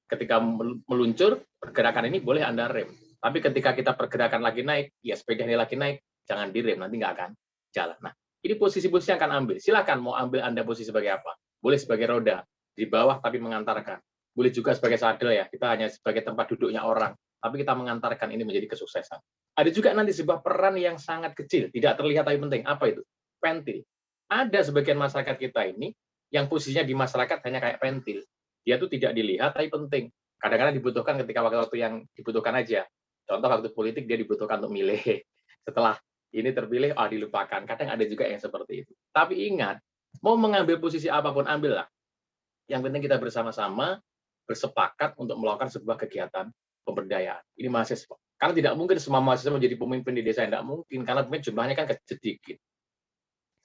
Ketika meluncur, pergerakan ini boleh Anda rem. Tapi ketika kita pergerakan lagi naik, ya sepeda ini lagi naik, jangan direm, nanti nggak akan jalan. Nah, ini posisi-posisi yang akan ambil. Silakan mau ambil Anda posisi sebagai apa. Boleh sebagai roda, di bawah tapi mengantarkan. Boleh juga sebagai sadel ya, kita hanya sebagai tempat duduknya orang, tapi kita mengantarkan ini menjadi kesuksesan. Ada juga nanti sebuah peran yang sangat kecil, tidak terlihat tapi penting. Apa itu? Pentil. Ada sebagian masyarakat kita ini yang posisinya di masyarakat hanya kayak pentil. Dia tuh tidak dilihat tapi penting. Kadang-kadang dibutuhkan ketika waktu yang dibutuhkan aja. Contoh waktu politik dia dibutuhkan untuk milih. Setelah ini terpilih, dilupakan. Kadang ada juga yang seperti itu. Tapi ingat, mau mengambil posisi apapun, ambillah. Yang penting kita bersama-sama bersepakat untuk melakukan sebuah kegiatan pemberdayaan. Ini mahasiswa. Karena tidak mungkin semua mahasiswa menjadi pemimpin di desa, tidak mungkin. Karena jumlahnya kan sedikit.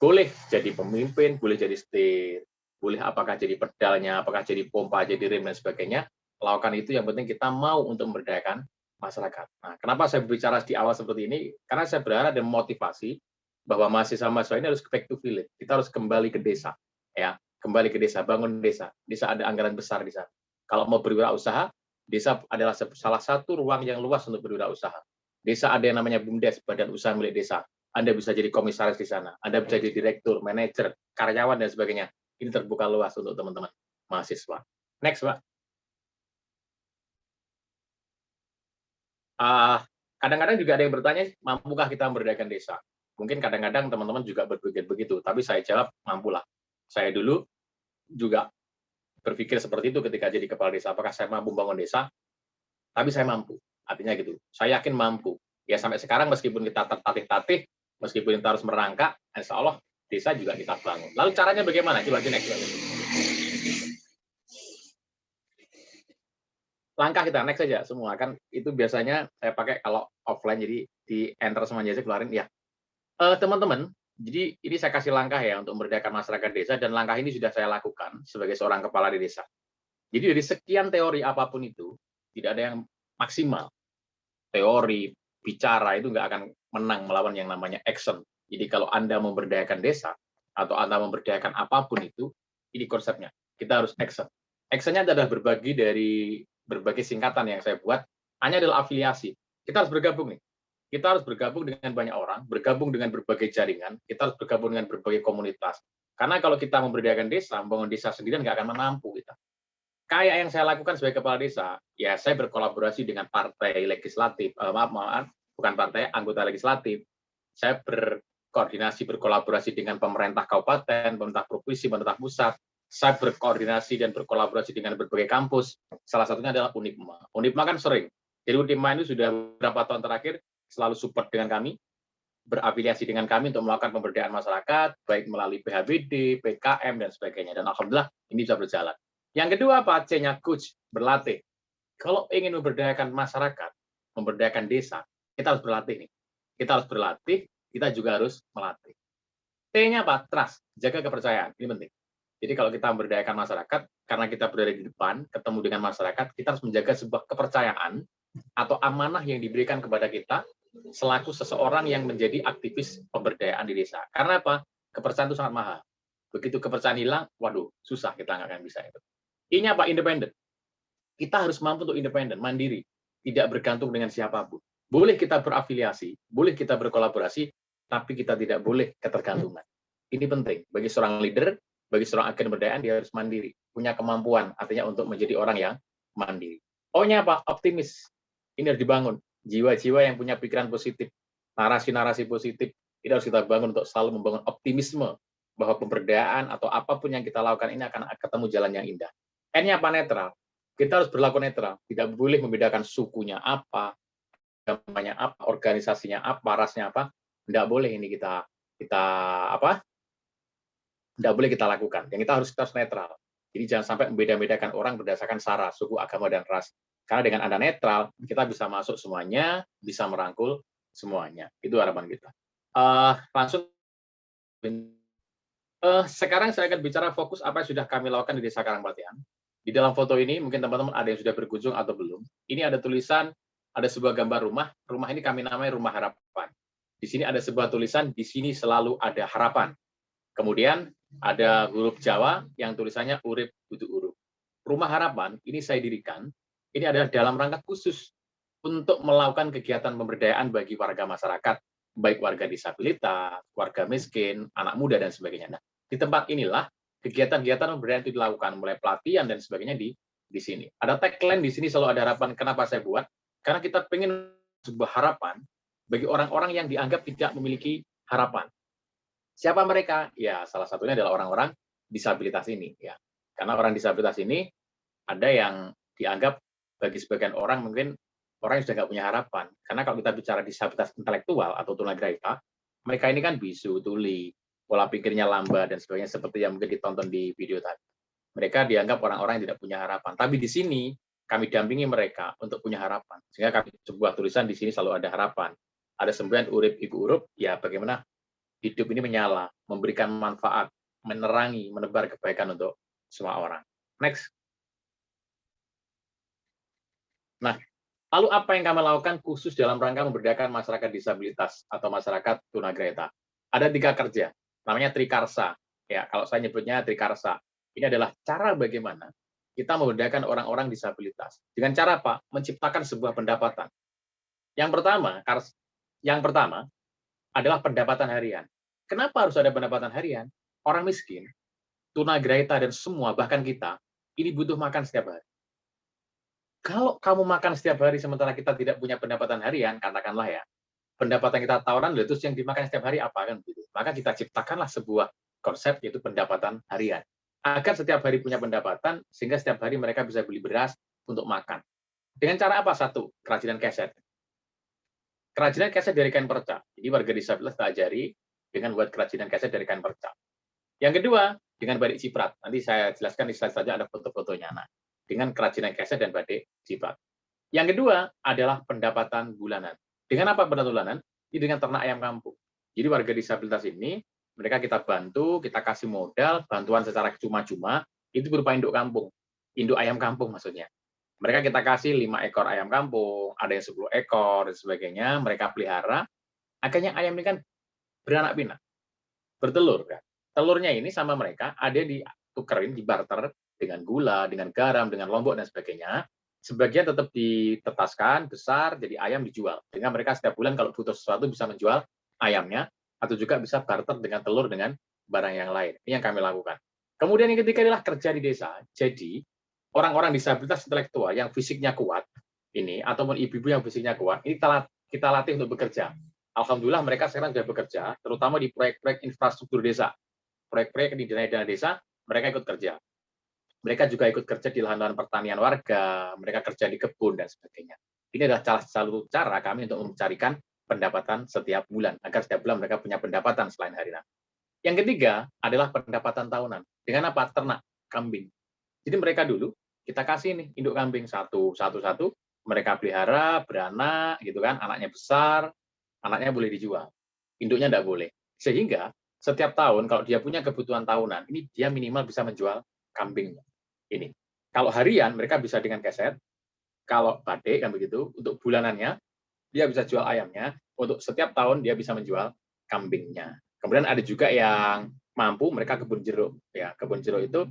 Boleh jadi pemimpin, boleh jadi setir, boleh apakah jadi pedalnya, apakah jadi pompa, jadi rem, dan sebagainya. Lakukan itu, yang penting kita mau untuk memberdayakan masyarakat. Nah, kenapa saya berbicara di awal seperti ini? Karena saya berharap dan motivasi bahwa mahasiswa-mahasiswa ini harus back to village. Kita harus kembali ke desa, ya, kembali ke desa, bangun desa. Desa ada anggaran besar di sana. Kalau mau berwirausaha, desa adalah salah satu ruang yang luas untuk berwirausaha. Desa ada yang namanya BUMDes, Badan Usaha Milik Desa. Anda bisa jadi komisaris di sana, Anda bisa jadi direktur, manajer, karyawan, dan sebagainya. Ini terbuka luas untuk teman-teman mahasiswa. Next, Pak. Kadang-kadang juga ada yang bertanya, mampukah kita memberdayakan desa? Mungkin kadang-kadang teman-teman juga berpikir begitu, tapi saya jawab, mampulah. Saya dulu juga berpikir seperti itu ketika jadi kepala desa. Apakah saya mampu membangun desa? Tapi saya mampu. Artinya gitu. Saya yakin mampu. Ya sampai sekarang meskipun kita tertatih-tatih, meskipun kita harus merangkak, insya Allah desa juga kita bangun. Lalu caranya bagaimana? Coba next. Langkah kita next saja semua kan itu biasanya saya pakai kalau offline, jadi di enter semuanya saya keluarin ya. Teman-teman, jadi ini saya kasih langkah ya untuk memberdayakan masyarakat desa, dan langkah ini sudah saya lakukan sebagai seorang kepala di desa. Jadi dari sekian teori apapun itu tidak ada yang maksimal. Teori bicara itu nggak akan menang melawan yang namanya action. Jadi kalau Anda memberdayakan desa atau Anda memberdayakan apapun itu, ini konsepnya. Kita harus action. Actionnya adalah berbagi dari berbagai singkatan yang saya buat, hanya adalah afiliasi. Kita harus bergabung nih. Kita harus bergabung dengan banyak orang, bergabung dengan berbagai jaringan, kita harus bergabung dengan berbagai komunitas. Karena kalau kita memberdayakan desa, membangun desa sendirian nggak akan mampu kita. Kayak yang saya lakukan sebagai kepala desa, ya saya berkolaborasi dengan partai legislatif, bukan partai, anggota legislatif. Saya berkolaborasi dengan pemerintah kabupaten, pemerintah provinsi, pemerintah pusat. Saya berkoordinasi dan berkolaborasi dengan berbagai kampus. Salah satunya adalah Unipma. Unipma kan sering. Jadi Unipma ini sudah beberapa tahun terakhir selalu support dengan kami, berafiliasi dengan kami untuk melakukan pemberdayaan masyarakat, baik melalui PHBD, PKM, dan sebagainya. Dan alhamdulillah ini bisa berjalan. Yang kedua apa? C-nya coach, berlatih. Kalau ingin memberdayakan masyarakat, memberdayakan desa, kita harus berlatih nih. Kita harus berlatih, kita juga harus melatih. T-nya apa? Trust, jaga kepercayaan. Ini penting. Jadi kalau kita memberdayakan masyarakat, karena kita berada di depan, ketemu dengan masyarakat, kita harus menjaga sebuah kepercayaan atau amanah yang diberikan kepada kita selaku seseorang yang menjadi aktivis pemberdayaan di desa. Karena apa? Kepercayaan itu sangat mahal. Begitu kepercayaan hilang, waduh, susah, kita nggak akan bisa itu. Ini apa? Independen. Kita harus mampu untuk independen, mandiri, tidak bergantung dengan siapapun. Boleh kita berafiliasi, boleh kita berkolaborasi, tapi kita tidak boleh ketergantungan. Ini penting bagi seorang leader. Bagi seorang agen pemberdayaan, dia harus mandiri, punya kemampuan, artinya untuk menjadi orang yang mandiri. O-nya apa? Optimis. Ini harus dibangun. Jiwa-jiwa yang punya pikiran positif, narasi-narasi positif, itu harus kita bangun untuk selalu membangun optimisme bahwa pemberdayaan atau apapun yang kita lakukan ini akan ketemu jalan yang indah. N-nya apa? Netral. Kita harus berlaku netral. Tidak boleh membedakan sukunya apa, agamanya apa, organisasinya apa, rasnya apa. Tidak boleh ini kita apa? Tidak boleh kita lakukan. Yang kita harus netral. Jadi jangan sampai membeda-bedakan orang berdasarkan sara, suku, agama, dan ras. Karena dengan Anda netral, kita bisa masuk semuanya, bisa merangkul semuanya. Itu harapan kita. Langsung, sekarang saya akan bicara fokus apa yang sudah kami lakukan di Desa Karangbatian. Di dalam foto ini, mungkin teman-teman ada yang sudah berkunjung atau belum. Ini ada tulisan, ada sebuah gambar rumah. Rumah ini kami namai Rumah Harapan. Di sini ada sebuah tulisan, di sini selalu ada harapan. Kemudian ada huruf Jawa yang tulisannya urip kudu urup. Rumah Harapan ini saya dirikan, ini adalah dalam rangka khusus untuk melakukan kegiatan pemberdayaan bagi warga masyarakat, baik warga disabilitas, warga miskin, anak muda, dan sebagainya. Nah, di tempat inilah kegiatan-kegiatan pemberdayaan itu dilakukan, mulai pelatihan dan sebagainya di sini. Ada tagline di sini selalu ada harapan. Kenapa saya buat? Karena kita ingin sebuah harapan bagi orang-orang yang dianggap tidak memiliki harapan. Siapa mereka? Ya, salah satunya adalah orang-orang disabilitas ini. Ya, karena orang disabilitas ini ada yang dianggap bagi sebagian orang mungkin orang yang sudah nggak punya harapan. Karena kalau kita bicara disabilitas intelektual atau tunagrahita, mereka ini kan bisu, tuli, pola pikirnya lambat dan sebagainya seperti yang mungkin ditonton di video tadi. Mereka dianggap orang-orang yang tidak punya harapan. Tapi di sini kami dampingi mereka untuk punya harapan. Sehingga kami sebuah tulisan di sini selalu ada harapan. Ada semboyan urip ibu urup, ya bagaimana hidup ini menyala, memberikan manfaat, menerangi, menebar kebaikan untuk semua orang. Next. Nah, Lalu apa yang kami lakukan khusus dalam rangka memberdayakan masyarakat disabilitas atau masyarakat tunagrahita? Ada 3 kerja, namanya Trikarsa. Ya, kalau saya nyebutnya Trikarsa. Ini adalah cara bagaimana kita memberdayakan orang-orang disabilitas. Dengan cara apa? Menciptakan sebuah pendapatan. Yang pertama adalah pendapatan harian. Kenapa harus ada pendapatan harian? Orang miskin, tunagrahita dan semua, bahkan kita, ini butuh makan setiap hari. Kalau kamu makan setiap hari sementara kita tidak punya pendapatan harian, katakanlah ya, pendapatan kita tahunan, terus yang dimakan setiap hari apa kan begitu. Maka kita ciptakanlah sebuah konsep yaitu pendapatan harian. Agar setiap hari punya pendapatan, sehingga setiap hari mereka bisa beli beras untuk makan. Dengan cara apa? 1, kerajinan keset. Kerajinan keset dari kain perca. Jadi warga disabilitas kita ajari dengan buat kerajinan keset dari kain perca. Yang kedua, dengan batik ciprat. Nanti saya jelaskan di slide saja, ada foto-fotonya. Nah, dengan kerajinan keset dan batik ciprat. Yang kedua adalah pendapatan bulanan. Dengan apa pendapatan bulanan? Ini dengan ternak ayam kampung. Jadi warga disabilitas ini, mereka kita bantu, kita kasih modal, bantuan secara cuma-cuma, itu berupa induk kampung. Induk ayam kampung maksudnya. Mereka kita kasih 5 ekor ayam kampung, ada yang 10 ekor, dan sebagainya, mereka pelihara. Akhirnya ayam ini kan beranak pinak, bertelur. Kan? Telurnya ini sama mereka ada ditukerin, dibarter, dengan gula, dengan garam, dengan lombok, dan sebagainya. Sebagian tetap ditetaskan, besar, jadi ayam dijual. Sehingga mereka setiap bulan kalau butuh sesuatu bisa menjual ayamnya, atau juga bisa barter dengan telur dengan barang yang lain. Ini yang kami lakukan. Kemudian yang ketiga adalah kerja di desa. Jadi, orang-orang disabilitas intelektual yang fisiknya kuat, ini ataupun ibu-ibu yang fisiknya kuat, ini kita latih untuk bekerja. Alhamdulillah mereka sekarang sudah bekerja, terutama di proyek-proyek infrastruktur desa. Proyek-proyek di dana desa, mereka ikut kerja. Mereka juga ikut kerja di lahan-lahan pertanian warga, mereka kerja di kebun, dan sebagainya. Ini adalah salah satu cara kami untuk mencarikan pendapatan setiap bulan, agar setiap bulan mereka punya pendapatan selain harian. Yang ketiga adalah pendapatan tahunan. Dengan apa? Ternak kambing. Jadi mereka dulu, kita kasih nih induk kambing satu, mereka pelihara, beranak, gitu kan, anaknya besar, anaknya boleh dijual. Induknya tidak boleh. Sehingga setiap tahun, kalau dia punya kebutuhan tahunan, ini dia minimal bisa menjual kambing. Ini. Kalau harian, mereka bisa dengan keset. Kalau batik, kan begitu, untuk bulanannya, dia bisa jual ayamnya. Untuk setiap tahun, dia bisa menjual kambingnya. Kemudian ada juga yang mampu, mereka kebun jeruk. Ya, kebun jeruk itu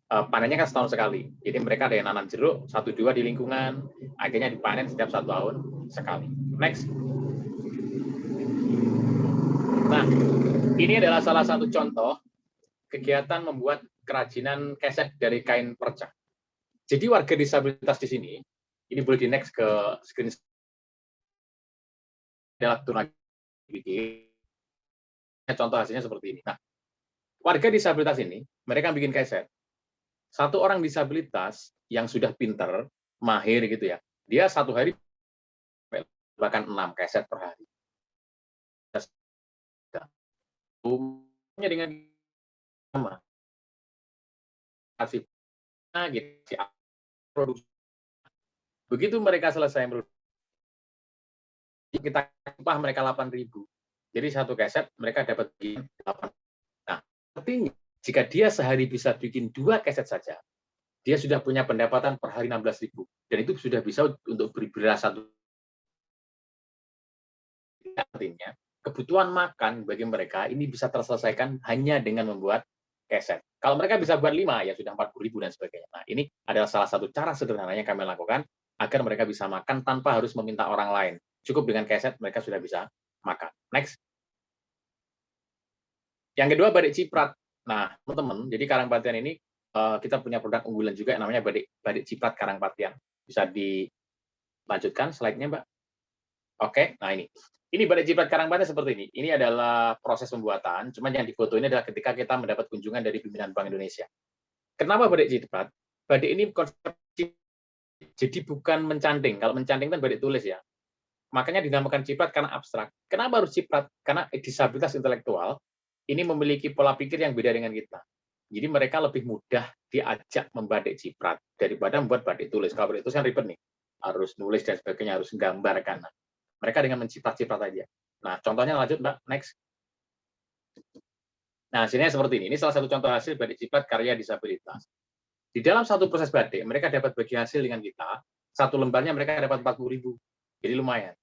panennya kan setahun sekali. Jadi mereka ada yang nanam jeruk, 1-2 di lingkungan, akhirnya dipanen setiap 1 tahun sekali. Next. Nah, ini adalah salah satu contoh kegiatan membuat kerajinan keset dari kain perca. Jadi warga disabilitas di sini, ini boleh di next ke screen adalah tunagrahita. Contoh hasilnya seperti ini. Nah, warga disabilitas ini, mereka bikin keset. Satu orang disabilitas yang sudah pinter, mahir gitu ya, dia 1 hari bahkan 6 keset per hari. Dengan sama. Produksi. Begitu mereka selesai produksi, kita upah mereka 8.000. Jadi 1 keset mereka dapat 8. Nah, artinya jika dia sehari bisa bikin 2 keset saja, dia sudah punya pendapatan per hari 16.000. Dan itu sudah bisa untuk beli beras 1. Artinya, kebutuhan makan bagi mereka ini bisa terselesaikan hanya dengan membuat keset. Kalau mereka bisa buat 5, ya sudah 40.000 dan sebagainya. Nah, ini adalah salah satu cara sederhana yang kami lakukan agar mereka bisa makan tanpa harus meminta orang lain. Cukup dengan keset, mereka sudah bisa makan. Next. Yang kedua, batik ciprat. Nah, teman-teman, jadi Karangpatian ini kita punya produk unggulan juga yang namanya batik ciprat Karangpatian. Bisa dilanjutkan slide-nya, Mbak? Oke, nah ini. Ini batik ciprat Karangpatian seperti ini. Ini adalah proses pembuatan, cuman yang difoto ini adalah ketika kita mendapat kunjungan dari pimpinan Bank Indonesia. Kenapa batik ciprat? Batik ini konsep jadi bukan mencanting. Kalau mencanting kan batik tulis ya. Makanya dinamakan ciprat karena abstrak. Kenapa harus ciprat? Karena disabilitas intelektual ini memiliki pola pikir yang beda dengan kita. Jadi mereka lebih mudah diajak membatik ciprat daripada membuat batik tulis. Kalau batik tulis kan ribet nih. Harus nulis dan sebagainya, harus menggambarkan. Mereka dengan menciprat-ciprat aja. Nah, contohnya lanjut, Mbak. Next. Nah, hasilnya seperti ini. Ini salah satu contoh hasil batik ciprat karya disabilitas. Di dalam satu proses batik, mereka dapat bagi hasil dengan kita satu lembarnya mereka dapat 40.000. Jadi lumayan.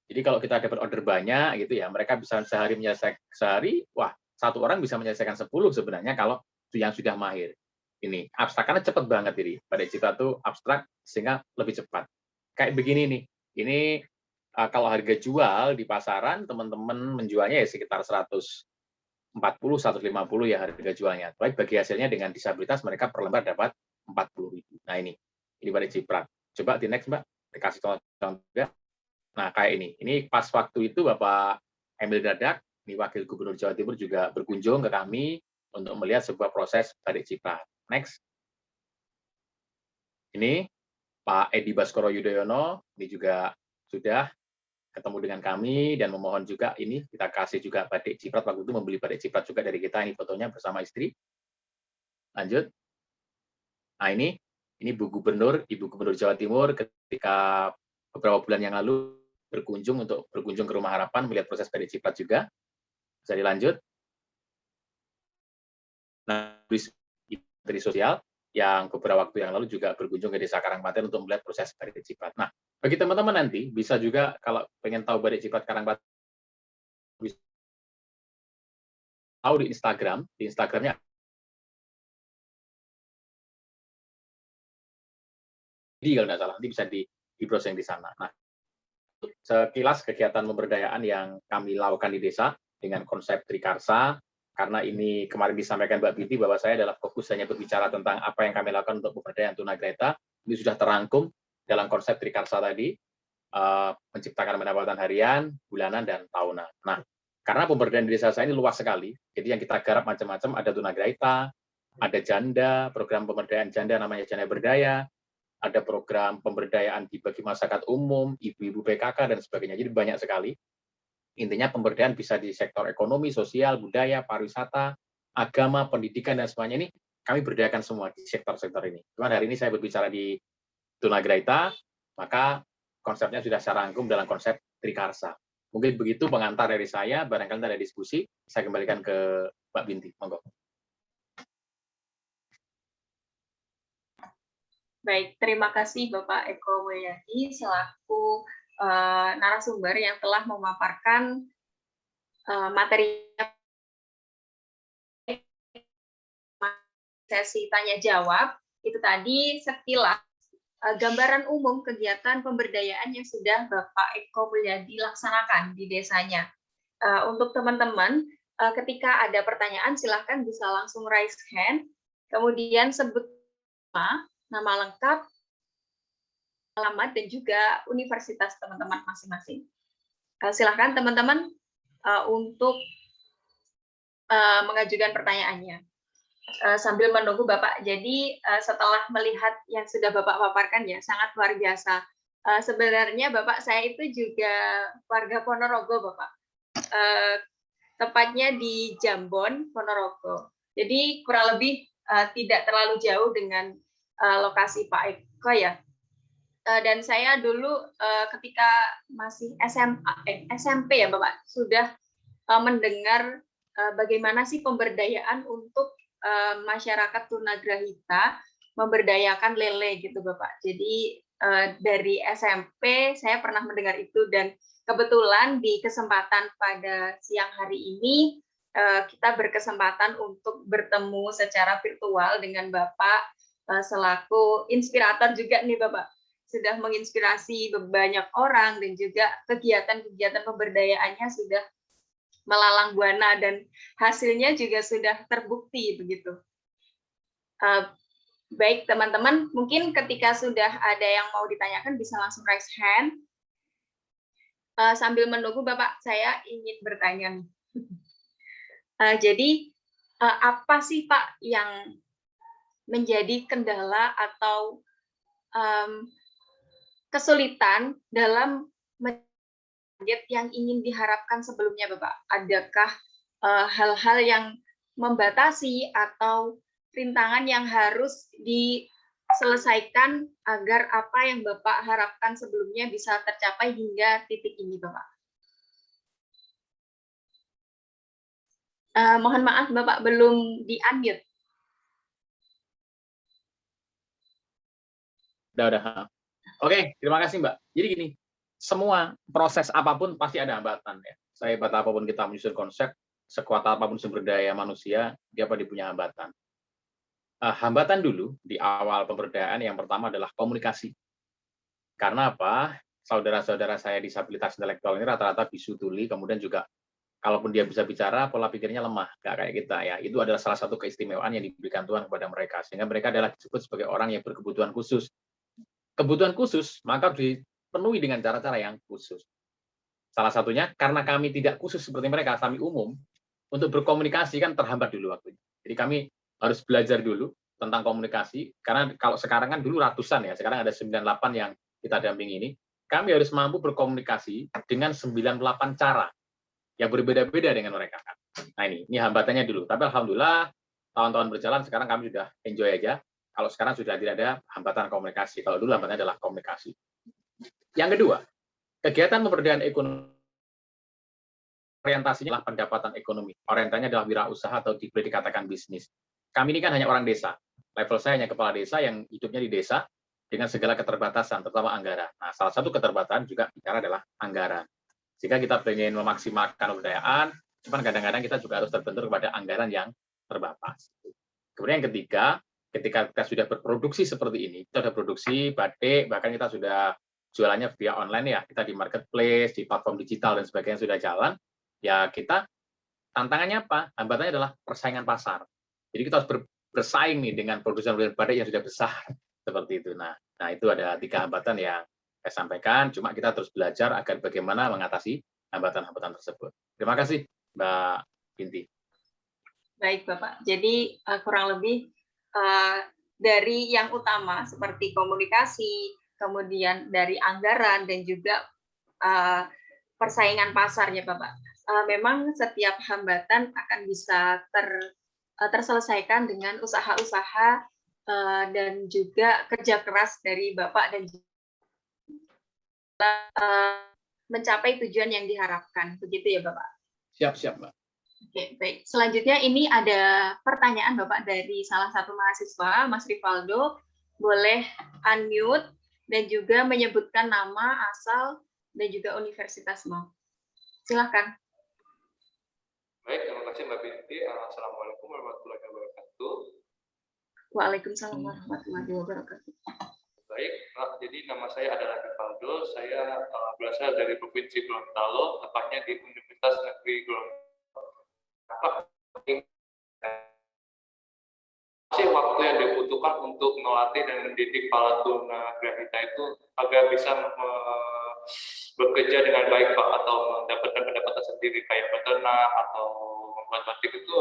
Jadi kalau kita dapat order banyak gitu ya, mereka bisa wah, satu orang bisa menyelesaikan 10 sebenarnya kalau yang sudah mahir. Ini abstrak karena cepat banget ini. Badai Cipta tuh abstrak sehingga lebih cepat. Kayak begini nih. Ini kalau harga jual di pasaran teman-teman menjualnya ya sekitar 140 150 ya harga jualnya. Baik bagi hasilnya dengan disabilitas mereka per lembar dapat 40.000. Nah ini Badai Ciprat. Coba di next Mbak, dikasih contoh juga. Nah, kayak ini. Ini pas waktu itu Bapak Emil Dadak, ini Wakil Gubernur Jawa Timur juga berkunjung ke kami untuk melihat sebuah proses Badik Ciprat. Next. Ini Pak Edi Baskoro Yudhoyono, ini juga sudah ketemu dengan kami dan memohon juga ini kita kasih juga Badik Ciprat, waktu itu membeli Badik Ciprat juga dari kita, ini fotonya bersama istri. Lanjut. Nah, ini Bu Gubernur, Ibu Gubernur Jawa Timur ketika beberapa bulan yang lalu berkunjung ke Rumah Harapan melihat proses Badik Ciprat juga. Bisa dilanjut. Nah, Menteri Sosial yang beberapa waktu yang lalu juga berkunjung ke Desa Karangpaten untuk melihat proses Badik Ciprat. Nah, bagi teman-teman nanti bisa juga kalau pengen tahu Badik Ciprat Karangpaten bisa tahu di Instagramnya kalau nggak salah, nanti bisa di browsing di sana. Nah, sekilas kegiatan pemberdayaan yang kami lakukan di desa dengan konsep Trikarsa, karena ini kemarin disampaikan Mbak Binti bahwa saya adalah fokus hanya berbicara tentang apa yang kami lakukan untuk pemberdayaan tunagrahita, ini sudah terangkum dalam konsep Trikarsa tadi, menciptakan pendapatan harian, bulanan, dan tahunan. Nah, karena pemberdayaan di desa saya ini luas sekali, jadi yang kita garap macam-macam, ada tunagrahita, ada janda, program pemberdayaan janda namanya Janda Berdaya, ada program pemberdayaan bagi masyarakat umum, ibu-ibu PKK, dan sebagainya. Jadi banyak sekali. Intinya pemberdayaan bisa di sektor ekonomi, sosial, budaya, pariwisata, agama, pendidikan, dan semuanya ini kami berdayakan semua di sektor-sektor ini. Cuman hari ini saya berbicara di tunagrahita, maka konsepnya sudah saya rangkum dalam konsep Trikarsa. Mungkin begitu pengantar dari saya, barangkali ada diskusi, saya kembalikan ke Mbak Binti. Monggo. Baik, terima kasih Bapak Eko Mulyadi selaku narasumber yang telah memaparkan materi sesi tanya jawab. Itu tadi sekilas gambaran umum kegiatan pemberdayaan yang sudah Bapak Eko Mulyadi laksanakan di desanya. Untuk teman-teman, ketika ada pertanyaan silahkan bisa langsung raise hand, kemudian sebut nama lengkap, alamat, dan juga universitas teman-teman masing-masing. Silahkan teman-teman untuk mengajukan pertanyaannya. Sambil menunggu Bapak, jadi setelah melihat yang sudah Bapak paparkan ya, sangat luar biasa. Sebenarnya Bapak saya itu juga warga Ponorogo, Bapak. Tepatnya di Jambon, Ponorogo. Jadi kurang lebih tidak terlalu jauh dengan lokasi Pak Eko ya. Dan saya dulu ketika masih SMP ya Bapak, sudah mendengar bagaimana sih pemberdayaan untuk masyarakat tunagrahita, memberdayakan lele gitu Bapak. Jadi dari SMP saya pernah mendengar itu, dan kebetulan di kesempatan pada siang hari ini kita berkesempatan untuk bertemu secara virtual dengan Bapak selaku inspirator juga nih Bapak, sudah menginspirasi banyak orang dan juga kegiatan-kegiatan pemberdayaannya sudah melalang buana dan hasilnya juga sudah terbukti begitu. Baik teman-teman, mungkin ketika sudah ada yang mau ditanyakan bisa langsung raise hand. Sambil menunggu Bapak, saya ingin bertanya nih. Jadi apa sih Pak yang menjadi kendala atau kesulitan dalam target yang ingin diharapkan sebelumnya Bapak? Adakah hal-hal yang membatasi atau rintangan yang harus diselesaikan agar apa yang Bapak harapkan sebelumnya bisa tercapai hingga titik ini Bapak? Mohon maaf Bapak belum di-unmute. Udah. Oke, terima kasih Mbak. Jadi gini, semua proses apapun pasti ada hambatan ya. Sehebat apapun kita menyusun konsep, sekuat apapun sumber daya manusia, dia pasti punya hambatan. Hambatan dulu di awal pemberdayaan yang pertama adalah komunikasi. Karena apa? Saudara-saudara saya disabilitas intelektual ini rata-rata bisu tuli, kemudian juga kalaupun dia bisa bicara, pola pikirnya lemah, nggak kayak kita ya. Itu adalah salah satu keistimewaan yang diberikan Tuhan kepada mereka, sehingga mereka adalah disebut sebagai orang yang berkebutuhan khusus. Kebutuhan khusus maka dipenuhi dengan cara-cara yang khusus. Salah satunya karena kami tidak khusus seperti mereka, kami umum, untuk berkomunikasi kan terhambat dulu waktunya. Jadi kami harus belajar dulu tentang komunikasi, karena kalau sekarang kan dulu ratusan ya, sekarang ada 98 yang kita dampingi ini. Kami harus mampu berkomunikasi dengan 98 cara yang berbeda-beda dengan mereka. Nah ini hambatannya dulu. Tapi alhamdulillah tahun-tahun berjalan sekarang kami sudah enjoy aja. Kalau sekarang sudah tidak ada hambatan komunikasi. Kalau dulu hambatannya adalah komunikasi. Yang kedua, kegiatan pemberdayaan ekonomi orientasinya adalah pendapatan ekonomi. Orientasinya adalah wirausaha atau boleh dikatakan bisnis. Kami ini kan hanya orang desa. Level saya hanya kepala desa yang hidupnya di desa dengan segala keterbatasan, terutama anggaran. Nah, salah satu keterbatasan juga bicara adalah anggaran. Jika kita ingin memaksimalkan pemberdayaan, cuman kadang-kadang kita juga harus terbentur kepada anggaran yang terbatas. Kemudian yang ketiga, ketika kita sudah berproduksi seperti ini, kita sudah produksi batik, bahkan kita sudah jualannya via online ya, kita di marketplace, di platform digital dan sebagainya sudah jalan, ya kita tantangannya apa? Hambatannya adalah persaingan pasar. Jadi kita harus bersaing nih dengan produsen batik yang sudah besar seperti itu. Nah itu ada 3 hambatan yang saya sampaikan. Cuma kita terus belajar agar bagaimana mengatasi hambatan-hambatan tersebut. Terima kasih, Mbak Binti. Baik, Bapak. Jadi kurang lebih dari yang utama seperti komunikasi, kemudian dari anggaran dan juga persaingan pasarnya, Bapak. Memang setiap hambatan akan bisa terselesaikan dengan usaha-usaha dan juga kerja keras dari Bapak dan mencapai tujuan yang diharapkan. Begitu ya, Bapak? Siap, Mbak. Oke, baik. Selanjutnya ini ada pertanyaan Bapak dari salah satu mahasiswa, Mas Rivaldo. Boleh unmute dan juga menyebutkan nama, asal, dan juga universitas mau. Silakan. Baik, terima kasih Mbak Binti. Assalamualaikum warahmatullahi wabarakatuh. Waalaikumsalam warahmatullahi wabarakatuh. Baik, jadi nama saya adalah Rivaldo. Saya berasal dari Provinsi Gorontalo, tepatnya di Universitas Negeri Gorontalo. Masih waktu yang dibutuhkan untuk melatih dan mendidik para tunagrahita itu agar bisa bekerja dengan baik Pak, atau mendapatkan pendapatan sendiri kayak beternak atau membuat batik itu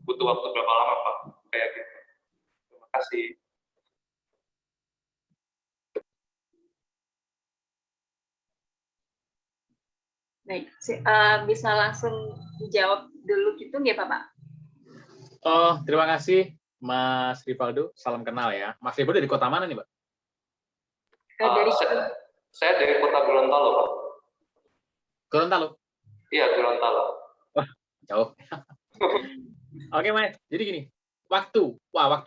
butuh waktu berapa lama Pak? Kayak gitu. Terima kasih. Baik, bisa langsung dijawab dulu gitu nggak Pak? Oh, terima kasih Mas Rivaldo. Salam kenal ya. Mas Rivaldo dari kota mana nih, Mbak? Saya dari kota Gorontalo, Pak. Gorontalo? Iya, Gorontalo. Wah, jauh. Oke, Mas. Jadi gini, waktu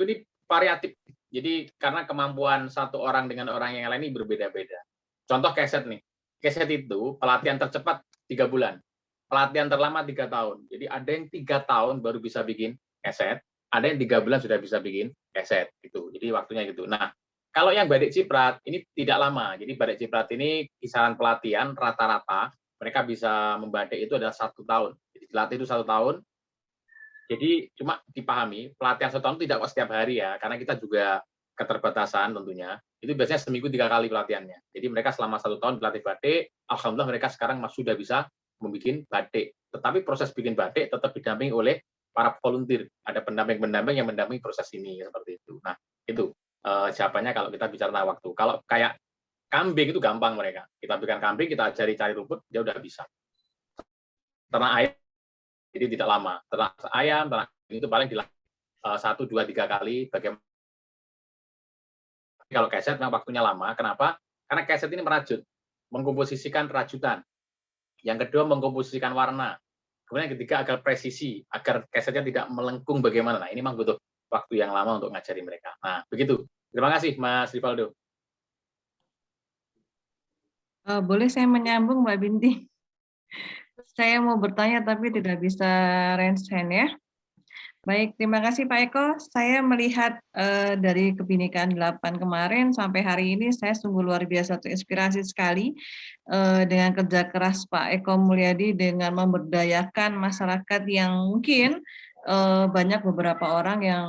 ini variatif. Jadi karena kemampuan satu orang dengan orang yang lain ini berbeda-beda. Contoh keset nih. Keset itu pelatihan tercepat 3 bulan. Pelatihan terlama 3 tahun. Jadi ada yang 3 tahun baru bisa bikin keset, ada yang 3 bulan sudah bisa bikin keset. Gitu. Jadi waktunya gitu. Nah, kalau yang batik ciprat ini tidak lama. Jadi batik ciprat ini kisaran pelatihan rata-rata mereka bisa membatik itu adalah 1 tahun. Jadi dilatih itu 1 tahun. Jadi cuma dipahami pelatihan 1 tahun tidak setiap hari ya, karena kita juga keterbatasan tentunya. Itu biasanya seminggu 3 kali pelatihannya. Jadi mereka selama 1 tahun berlatih batik. Alhamdulillah mereka sekarang sudah bisa membuat batik. Tetapi proses bikin batik tetap didampingi oleh para volunteer. Ada pendamping-pendamping yang mendampingi proses ini seperti itu. Nah itu. Jawabannya kalau kita bicara tentang waktu. Kalau kayak kambing itu gampang mereka. Kita berikan kambing, kita ajari cari rumput, dia udah bisa. Ternak ayam, jadi tidak lama. Ternak ayam, ternak itu paling dilakukan 1, 2, 3 kali. Bagaimana? Kalau keset memang waktunya lama. Kenapa? Karena keset ini merajut, mengkomposisikan rajutan. Yang kedua mengkomposisikan warna. Kemudian yang ketiga agar presisi, agar kesetnya tidak melengkung bagaimana. Nah ini memang butuh waktu yang lama untuk ngajari mereka. Nah begitu. Terima kasih Mas Rivaldo. Boleh saya menyambung Mbak Binti? Saya mau bertanya tapi tidak bisa raise hand ya. Baik, terima kasih Pak Eko. Saya melihat dari Kebinekaan 8 kemarin sampai hari ini saya sungguh luar biasa terinspirasi sekali dengan kerja keras Pak Eko Mulyadi dengan memberdayakan masyarakat yang mungkin banyak beberapa orang yang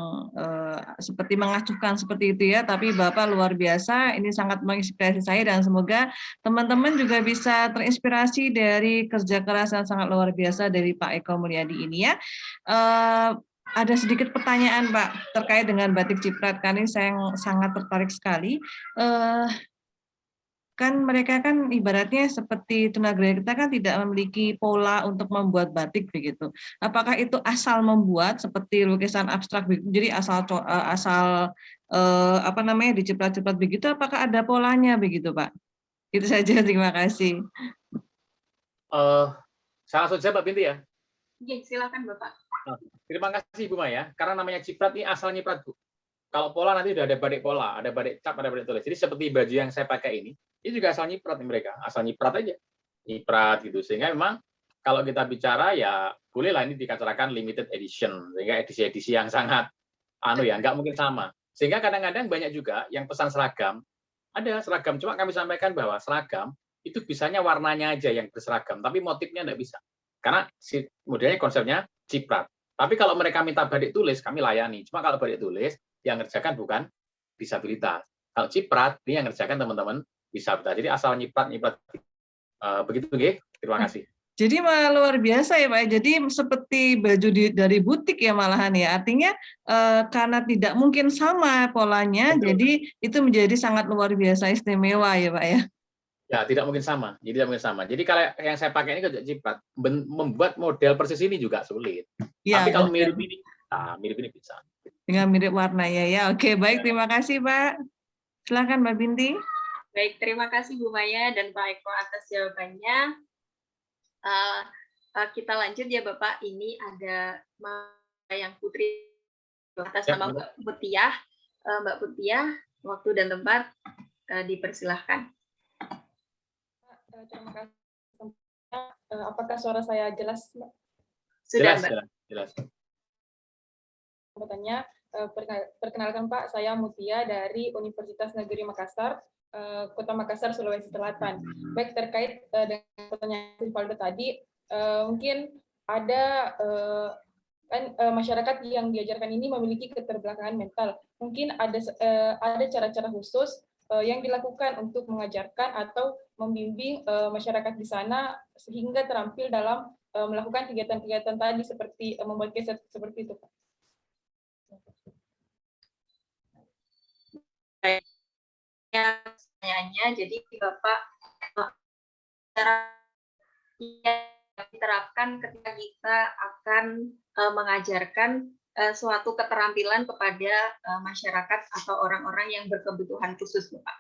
seperti mengacuhkan seperti itu ya, tapi Bapak luar biasa, ini sangat menginspirasi saya dan semoga teman-teman juga bisa terinspirasi dari kerja keras yang sangat luar biasa dari Pak Eko Mulyadi ini ya. Ada sedikit pertanyaan Pak terkait dengan batik ciprat, karena saya sangat tertarik sekali. Kan mereka kan ibaratnya seperti tunagrahita kita kan tidak memiliki pola untuk membuat batik begitu. Apakah itu asal membuat seperti lukisan abstrak begitu, jadi asal apa namanya diciprat-ciprat begitu? Apakah ada polanya begitu Pak? Itu saja, terima kasih. Saya langsung jawab Mbak Binti ya. Oke, silakan Bapak. Terima kasih Bu Maya, karena namanya ciprat ini asal nyiprat Bu. Kalau pola nanti udah ada batik pola, ada batik cap, ada batik tulis. Jadi seperti baju yang saya pakai ini juga asal nyiprat nih mereka, asal nyiprat aja, nyiprat gitu. Sehingga memang kalau kita bicara ya bolehlah ini dikatakan limited edition, sehingga edisi-edisi yang sangat nggak mungkin sama. Sehingga kadang-kadang banyak juga yang pesan seragam, ada seragam, cuma kami sampaikan bahwa seragam itu bisanya warnanya aja yang berseragam, tapi motifnya nggak bisa. Karena modelnya konsepnya ciprat. Tapi kalau mereka minta batik tulis, kami layani. Cuma kalau batik tulis, yang ngerjakan bukan disabilitas. Kalau ciprat, ini yang ngerjakan teman-teman disabilitas. Jadi asal nyiprat. Begitu, nggih. Terima kasih. Jadi malah luar biasa ya Pak. Jadi seperti baju dari butik ya malahan ya. Artinya karena tidak mungkin sama polanya, betul. Jadi itu menjadi sangat luar biasa istimewa ya Pak ya. Ya, tidak mungkin sama. Jadi kalau yang saya pakai ini kerja ciprat, membuat model persis ini juga sulit. Ya, tapi kalau mirip ini bisa. Dengan mirip warna ya. Oke, baik, terima kasih Pak. Silakan Mbak Binti. Baik, terima kasih Bu Maya dan Pak Eko atas jawabannya. Kita lanjut ya Bapak. Ini ada yang Putri atas nama Mbak Putiah. Mbak Putiah, waktu dan tempat dipersilahkan. Terima kasih. Apakah suara saya jelas, Mbak? Sudah, jelas. Pertanyaan, perkenalkan Pak, saya Mutia dari Universitas Negeri Makassar, Kota Makassar, Sulawesi Selatan. Baik, terkait dengan pertanyaan Rivaldo tadi, mungkin ada masyarakat yang diajarkan ini memiliki keterbelakangan mental. Mungkin ada cara-cara khusus yang dilakukan untuk mengajarkan atau membimbing masyarakat di sana sehingga terampil dalam melakukan kegiatan-kegiatan tadi seperti membuat keset seperti itu, Pak. Pertanyaannya, jadi Bapak cara yang diterapkan ketika kita akan mengajarkan suatu keterampilan kepada masyarakat atau orang-orang yang berkebutuhan khusus, Bapak.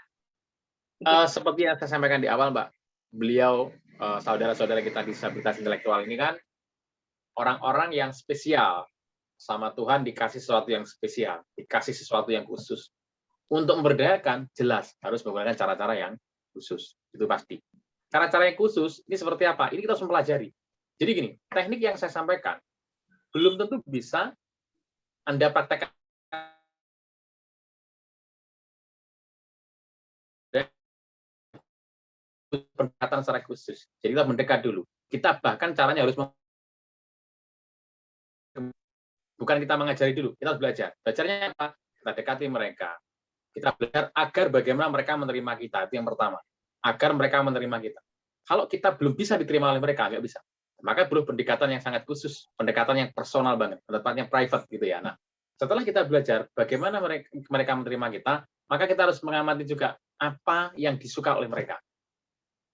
Seperti yang saya sampaikan di awal, Mbak, beliau saudara-saudara kita disabilitas intelektual ini kan orang-orang yang spesial, sama Tuhan dikasih sesuatu yang spesial, dikasih sesuatu yang khusus. Untuk memberdayakan, jelas harus menggunakan cara-cara yang khusus, itu pasti. Cara-cara yang khusus ini seperti apa? Ini kita harus mempelajari. Jadi gini, teknik yang saya sampaikan belum tentu bisa Anda praktekkan pendekatan secara khusus. Jadi kita mendekat dulu. Kita bahkan caranya harus bukan kita mengajari dulu, kita harus belajar. Belajarnya apa? Kita dekati mereka. Kita belajar agar bagaimana mereka menerima kita. Itu yang pertama. Agar mereka menerima kita. Kalau kita belum bisa diterima oleh mereka, nggak bisa. Maka perlu pendekatan yang sangat khusus, pendekatan yang personal banget, pendekatan yang private gitu ya. Nah, setelah kita belajar bagaimana mereka menerima kita, maka kita harus mengamati juga apa yang disuka oleh mereka.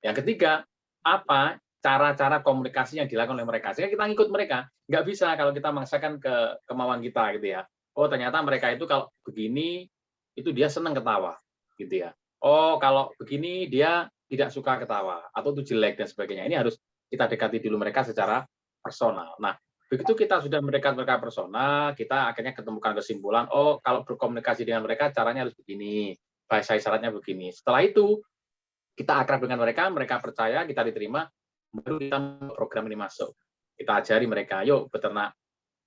Yang ketiga, apa cara-cara komunikasi yang dilakukan oleh mereka. Sehingga kita ngikut mereka. Nggak bisa kalau kita memaksakan kemauan kita gitu ya. Oh, ternyata mereka itu kalau begini, itu dia senang ketawa gitu ya. Oh, kalau begini dia tidak suka ketawa atau itu jelek dan sebagainya. Ini harus kita dekati dulu mereka secara personal. Nah, begitu kita sudah mendekat mereka personal, kita akhirnya ketemukan kesimpulan, oh kalau berkomunikasi dengan mereka caranya harus begini, bahasa isyaratnya begini. Setelah itu kita akrab dengan mereka, mereka percaya, kita diterima, baru kita program ini masuk. Kita ajari mereka, yuk beternak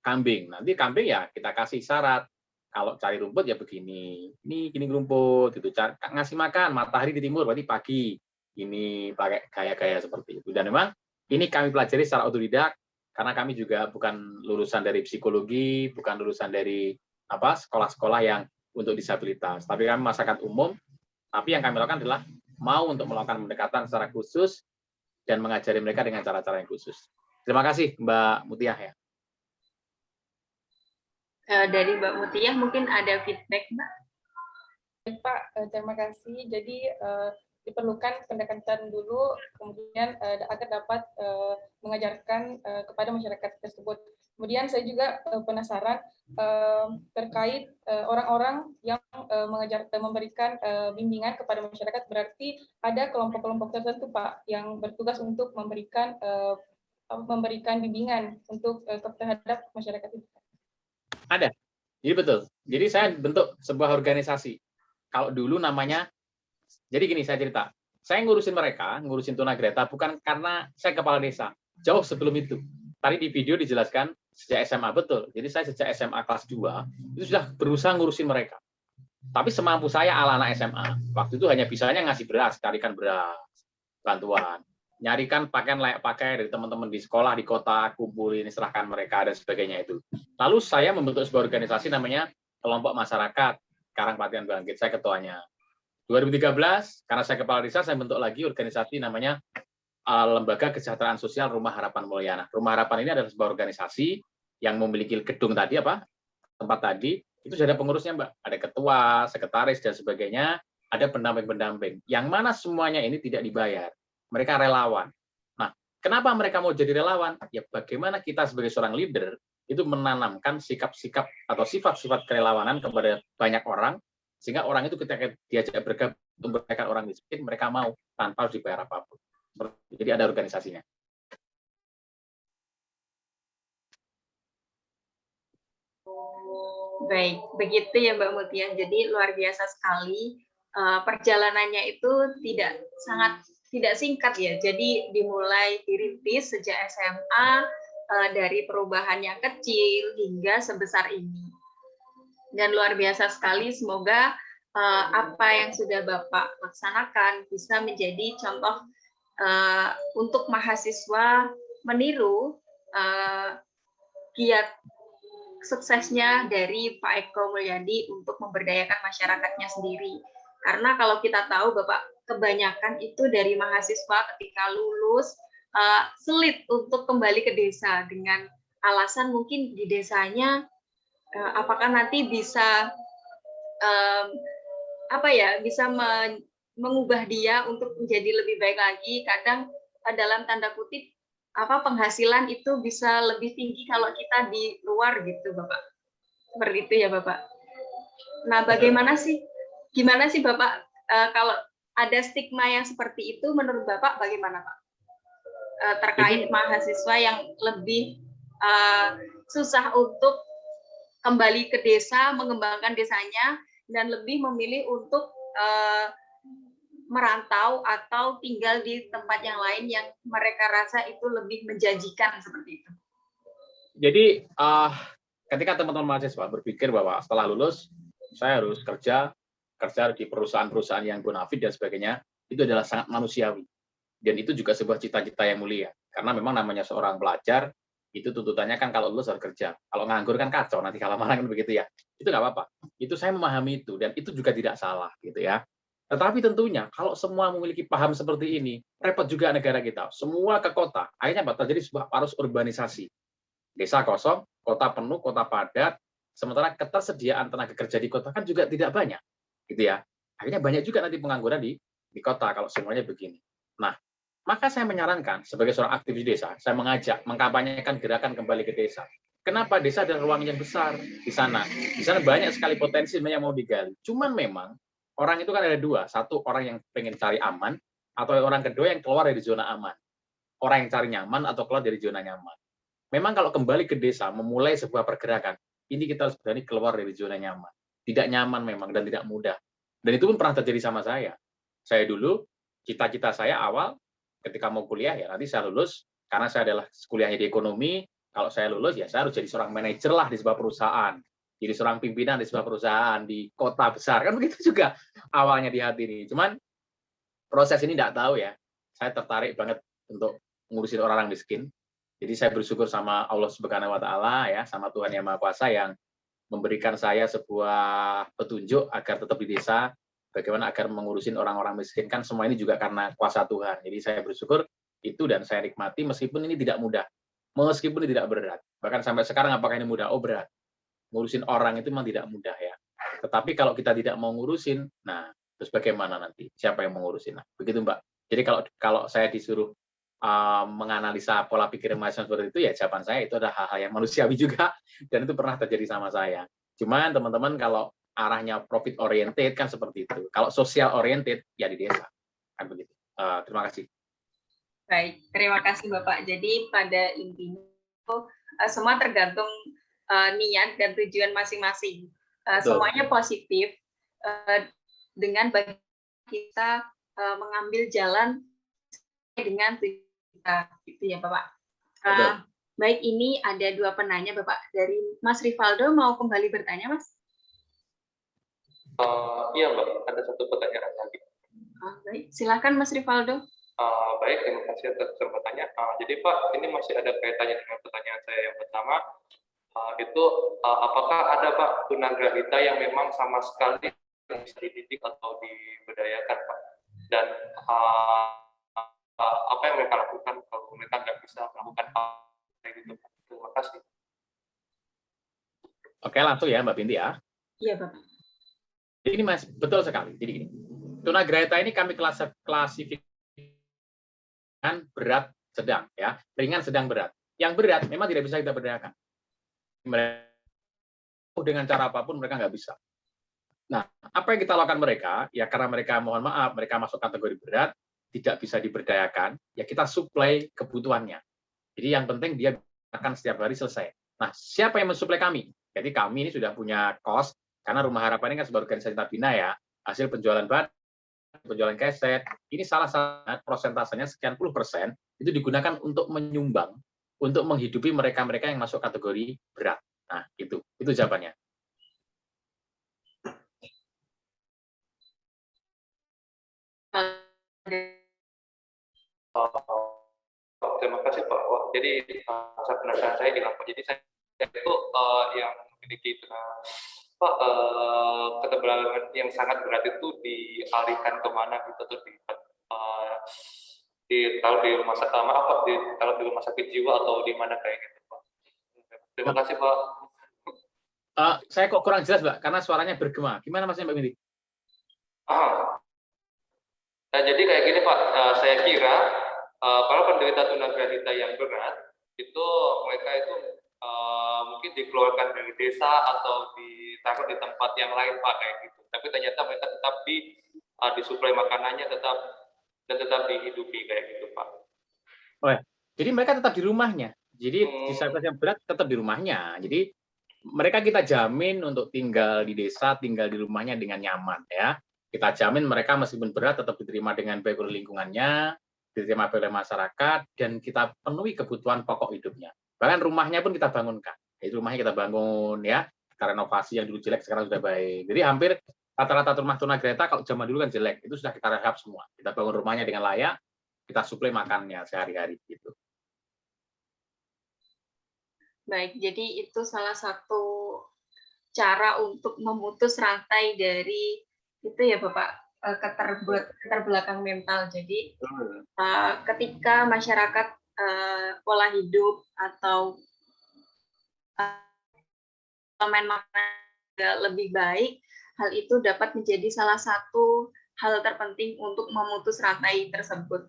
kambing. Nanti kambing ya kita kasih syarat. Kalau cari rumput ya begini, ini gini rumput, itu ngasih makan matahari di timur berarti pagi, ini pakai gaya-gaya seperti itu. Dan memang ini kami pelajari secara otodidak karena kami juga bukan lulusan dari psikologi, bukan lulusan dari sekolah-sekolah yang untuk disabilitas, tapi kami masyarakat umum. Tapi yang kami lakukan adalah mau untuk melakukan pendekatan secara khusus dan mengajari mereka dengan cara-cara yang khusus. Terima kasih Mbak Mutiah ya. Dari Mbak Mutiah mungkin ada feedback, Mbak? Pak, terima kasih. Jadi diperlukan pendekatan dulu, kemudian agar dapat mengajarkan kepada masyarakat tersebut. Kemudian saya juga penasaran terkait orang-orang yang memberikan bimbingan kepada masyarakat, berarti ada kelompok-kelompok tertentu Pak yang bertugas untuk memberikan bimbingan untuk terhadap masyarakat itu. Ada. Jadi betul. Jadi saya bentuk sebuah organisasi. Kalau dulu namanya, jadi gini saya cerita. Saya ngurusin mereka, ngurusin tunagreta bukan karena saya kepala desa. Jauh sebelum itu. Tadi di video dijelaskan sejak SMA, betul. Jadi saya sejak SMA kelas 2 itu sudah berusaha ngurusin mereka. Tapi semampu saya ala anak SMA. Waktu itu hanya bisanya ngasih beras, carikan beras, bantuan. Nyarikan pakaian layak pakai dari teman-teman di sekolah, di kota, kumpulin, serahkan mereka, dan sebagainya itu. Lalu saya membentuk sebuah organisasi namanya Kelompok Masyarakat Karangpatian Bangkit, saya ketuanya. 2013, karena saya kepala desa, saya bentuk lagi organisasi namanya Lembaga Kesejahteraan Sosial Rumah Harapan Mulyana. Rumah Harapan ini adalah sebuah organisasi yang memiliki gedung tadi, tempat tadi, itu sudah ada pengurusnya, Mbak. Ada ketua, sekretaris, dan sebagainya, ada pendamping-pendamping. Yang mana semuanya ini tidak dibayar. Mereka relawan. Nah, kenapa mereka mau jadi relawan? Ya, bagaimana kita sebagai seorang leader itu menanamkan sikap-sikap atau sifat-sifat kerelawanan kepada banyak orang, sehingga orang itu ketika diajak bergabung untuk mereka orang miskin, mereka mau tanpa harus dibayar apapun. Jadi ada organisasinya. Baik, begitu ya Mbak Mutiah. Jadi luar biasa sekali. Perjalanannya itu tidak singkat ya. Jadi dimulai dirintis sejak SMA dari perubahan yang kecil hingga sebesar ini. Dan luar biasa sekali. Semoga apa yang sudah Bapak laksanakan bisa menjadi contoh untuk mahasiswa meniru giat suksesnya dari Pak Eko Mulyadi untuk memberdayakan masyarakatnya sendiri. Karena kalau kita tahu Bapak kebanyakan itu dari mahasiswa ketika lulus sulit untuk kembali ke desa dengan alasan mungkin di desanya apakah nanti bisa bisa mengubah dia untuk menjadi lebih baik lagi. Kadang dalam tanda kutip penghasilan itu bisa lebih tinggi kalau kita di luar gitu, Bapak. Seperti itu ya, Bapak. Nah, gimana sih Bapak kalau ada stigma yang seperti itu menurut Bapak bagaimana, Pak? Terkait mahasiswa yang lebih susah untuk kembali ke desa, mengembangkan desanya, dan lebih memilih untuk merantau atau tinggal di tempat yang lain yang mereka rasa itu lebih menjanjikan seperti itu. Jadi ketika teman-teman mahasiswa berpikir bahwa setelah lulus saya harus kerja di perusahaan-perusahaan yang bonafit dan sebagainya, itu adalah sangat manusiawi. Dan itu juga sebuah cita-cita yang mulia. Karena memang namanya seorang pelajar, itu tuntutannya kan kalau lulus harus kerja. Kalau nganggur kan kacau, nanti kalau malah kan begitu ya. Itu nggak apa-apa. Itu saya memahami itu, dan itu juga tidak salah. Gitu ya. Tetapi tentunya kalau semua memiliki paham seperti ini, repot juga negara kita. Semua ke kota, akhirnya terjadi sebuah arus urbanisasi. Desa kosong, kota penuh, kota padat, sementara ketersediaan tenaga kerja di kota kan juga tidak banyak. Gitu ya. Akhirnya banyak juga nanti pengangguran di kota kalau semuanya begini. Nah, maka saya menyarankan sebagai seorang aktivis desa, saya mengajak, mengkampanyekan gerakan kembali ke desa. Kenapa? Desa adalah ruang yang besar di sana. Di sana banyak sekali potensi yang mau digali. Cuman memang orang itu kan ada dua, satu orang yang pengen cari aman, atau orang kedua yang keluar dari zona aman. Orang yang cari nyaman atau keluar dari zona nyaman. Memang kalau kembali ke desa, memulai sebuah pergerakan, ini kita harus berani keluar dari zona nyaman. Tidak nyaman memang dan tidak mudah. Dan itu pun pernah terjadi sama saya. Saya dulu cita-cita saya awal ketika mau kuliah ya nanti saya lulus, karena saya adalah kuliahnya di ekonomi, kalau saya lulus ya saya harus jadi seorang manajer lah di sebuah perusahaan, jadi seorang pimpinan di sebuah perusahaan di kota besar, kan begitu juga awalnya di hati ini. Cuman proses ini tidak tahu ya, saya tertarik banget untuk ngurusin orang-orang miskin. Jadi saya bersyukur sama Allah Subhanahu wa taala ya, sama Tuhan Yang Maha Kuasa yang memberikan saya sebuah petunjuk agar tetap di desa, bagaimana agar mengurusin orang-orang miskin, kan semua ini juga karena kuasa Tuhan. Jadi saya bersyukur itu dan saya nikmati meskipun ini tidak mudah. Meskipun ini tidak berat. Bahkan sampai sekarang apakah ini mudah? Oh, berat. Ngurusin orang itu memang tidak mudah ya. Tetapi kalau kita tidak mau ngurusin, nah terus bagaimana nanti? Siapa yang mengurusin? Nah, begitu Mbak. Jadi kalau saya disuruh menganalisa pola pikir mahasiswa seperti itu, ya jawaban saya itu adalah hal-hal yang manusiawi juga, dan itu pernah terjadi sama saya. Cuman teman-teman kalau arahnya profit oriented kan seperti itu. Kalau social oriented ya di desa. Kan begitu. Terima kasih. Baik, terima kasih Bapak. Jadi pada intinya semua tergantung niat dan tujuan masing-masing. Semuanya positif dengan bagi kita mengambil jalan dengan tujuan kita, gitu ya Bapak. Baik, ini ada 2 penanya Bapak. Dari Mas Rivaldo mau kembali bertanya, Mas? Iya Mbak, ada 1 pertanyaan lagi. Baik, silakan Mas Rivaldo. Baik, terima kasih atas kesempatannya. Jadi Pak, ini masih ada kaitannya dengan pertanyaan saya yang pertama. Apakah ada Pak tunagrahita yang memang sama sekali bisa dididik atau diberdayakan Pak? Dan apa yang mereka lakukan kalau mereka nggak bisa melakukan hal itu? Terima kasih. Oke, langsung ya Mbak Binti ya. Iya Bapak. Ini Mas, betul sekali. Jadi gini, tunagrahita ini kami klasifikasikan berat, sedang ya, ringan, sedang, berat. Yang berat memang tidak bisa kita berdayakan. Dengan cara apapun mereka nggak bisa. Nah, apa yang kita lakukan mereka? Ya karena mereka, mohon maaf, mereka masuk kategori berat, tidak bisa diberdayakan, ya kita suplai kebutuhannya. Jadi yang penting dia akan setiap hari selesai. Nah, siapa yang mensuplai kami? Jadi kami ini sudah punya kos, karena Rumah Harapan ini kan sebuah organisasi tabina ya, hasil penjualan penjualan keset, ini salah satu persentasenya sekian puluh persen, itu digunakan untuk menyumbang, untuk menghidupi mereka-mereka yang masuk kategori berat. Nah, itu jawabannya. Terima kasih Pak. Jadi penasaran saya hilang. Jadi saya itu yang memiliki Pak ketebalan yang sangat berat itu dialihkan kemana gitu atau ditaruh di rumah sakit ditaruh di rumah sakit jiwa atau di mana kayak gitu Pak. Terima kasih Pak. Saya kok kurang jelas Mbak, karena suaranya bergema. Gimana Mas Mbak Binti? Nah, jadi kayak gini Pak, saya kira para penderita tunagrahita yang berat itu mereka itu mungkin dikeluarkan dari desa atau ditaruh di tempat yang lain Pak kayak gitu. Tapi ternyata mereka tetap disuplai makanannya dan tetap dihidupi kayak gitu Pak. Oh ya, jadi mereka tetap di rumahnya. Jadi disabilitas yang berat tetap di rumahnya. Jadi mereka kita jamin untuk tinggal di desa, tinggal di rumahnya dengan nyaman ya. Kita jamin mereka meskipun berat tetap diterima dengan baik oleh lingkungannya, diterima oleh masyarakat, dan kita penuhi kebutuhan pokok hidupnya. Bahkan rumahnya pun kita bangunkan. Jadi rumahnya kita bangun ya, kita renovasi yang dulu jelek sekarang sudah baik. Jadi hampir rata-rata rumah tunagrahita kalau zaman dulu kan jelek, itu sudah kita rehab semua. Kita bangun rumahnya dengan layak, kita suplai makannya sehari-hari gitu. Baik, jadi itu salah satu cara untuk memutus rantai dari itu ya Bapak, keterbelakang mental. Jadi ketika masyarakat pola hidup atau elemen makanan lebih baik, hal itu dapat menjadi salah satu hal terpenting untuk memutus rantai tersebut.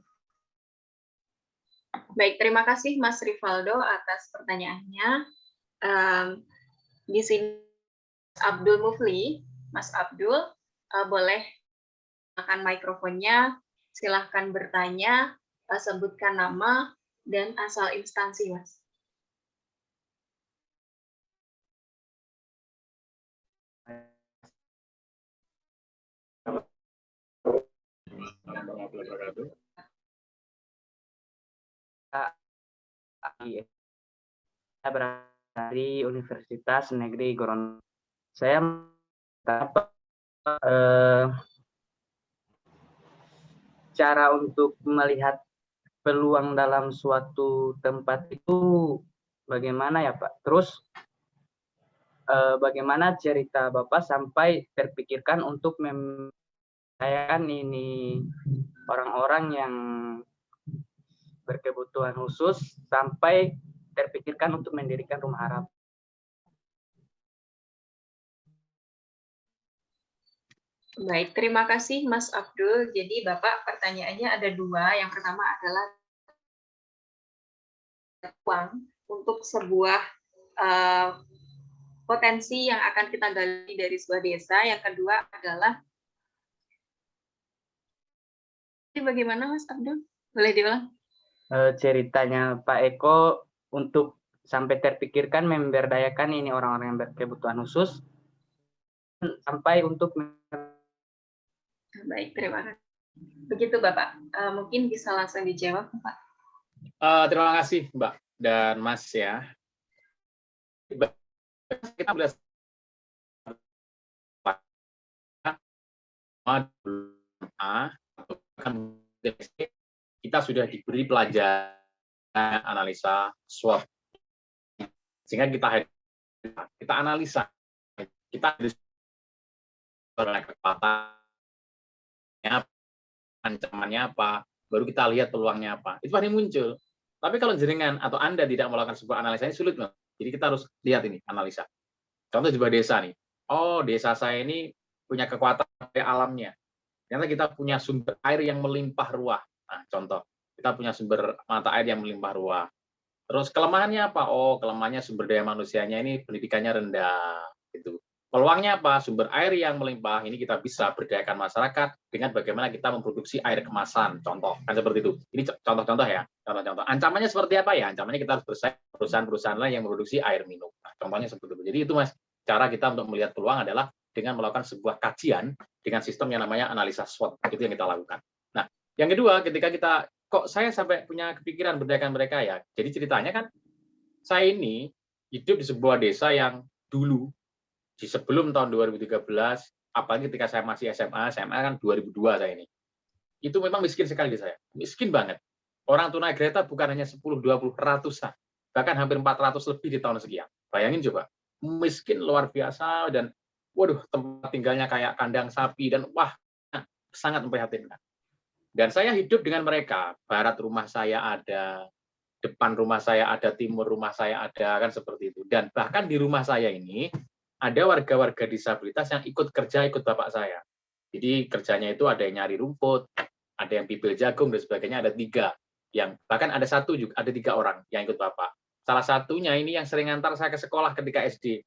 Baik, terima kasih Mas Rivaldo atas pertanyaannya. Di sini Abdul Mufli, Mas Abdul, boleh menggunakan mikrofonnya, silahkan bertanya, sebutkan nama dan asal instansi, Mas. wabarakatuh. Saya berada di Universitas Negeri Gorontalo. Saya cara untuk melihat peluang dalam suatu tempat itu bagaimana ya Pak? Terus bagaimana cerita Bapak sampai terpikirkan untuk mempercayakan ini orang-orang yang berkebutuhan khusus sampai terpikirkan untuk mendirikan rumah harapan? Baik, terima kasih Mas Abdul. Jadi Bapak pertanyaannya ada dua. Yang pertama adalah uang untuk sebuah potensi yang akan kita gali dari sebuah desa. Yang kedua adalah bagaimana Mas Abdul? Boleh diulang? Ceritanya Pak Eko untuk sampai terpikirkan memberdayakan ini orang-orang yang berkebutuhan khusus sampai untuk. Baik, terima kasih. Begitu Bapak, mungkin bisa langsung dijawab Pak. Terima kasih Mbak dan Mas ya. Kita melihat kita sudah diberi pelajaran analisa SWOT, sehingga kita analisa, kita kekuatannya, ancamannya apa, baru kita lihat peluangnya apa. Itu pasti muncul. Tapi kalau jenengan atau Anda tidak melakukan sebuah analisa, ini sulit banget. Jadi kita harus lihat ini analisa. Contoh sebuah desa nih. Oh, desa saya ini punya kekuatan dari alamnya. Ternyata kita punya sumber air yang melimpah ruah. Nah, contoh, kita punya sumber mata air yang melimpah ruah. Terus kelemahannya apa? Oh, kelemahannya sumber daya manusianya ini pendidikannya rendah. Gitu. Peluangnya apa? Sumber air yang melimpah ini kita bisa berdayakan masyarakat dengan bagaimana kita memproduksi air kemasan. Contoh, kan seperti itu. Ini contoh-contoh ya. Contoh-contoh. Ancamannya seperti apa ya? Ancamannya kita harus bersaing perusahaan-perusahaan lain yang memproduksi air minum. Nah, contohnya seperti itu. Jadi itu Mas, cara kita untuk melihat peluang adalah dengan melakukan sebuah kajian dengan sistem yang namanya analisa SWOT. Itu yang kita lakukan. Nah, yang kedua, ketika kita kok saya sampai punya kepikiran berdayakan mereka ya. Jadi ceritanya kan saya ini hidup di sebuah desa yang dulu di sebelum tahun 2013, apalagi ketika saya masih SMA kan 2002 saya ini. Itu memang miskin sekali di saya. Miskin banget. Orang tunagrahita bukan hanya 10, 20, ratusan. Bahkan hampir 400 lebih di tahun sekian. Bayangin coba. Miskin luar biasa dan waduh, tempat tinggalnya kayak kandang sapi dan wah, sangat memprihatinkan. Dan saya hidup dengan mereka. Barat rumah saya ada, depan rumah saya ada, timur rumah saya ada, kan seperti itu. Dan bahkan di rumah saya ini ada warga-warga disabilitas yang ikut kerja, ikut bapak saya. Jadi kerjanya itu ada yang nyari rumput, ada yang pipil jagung dan sebagainya, ada 3. Yang bahkan ada 1 juga, ada 3 orang yang ikut bapak. Salah satunya ini yang sering antar saya ke sekolah ketika SD.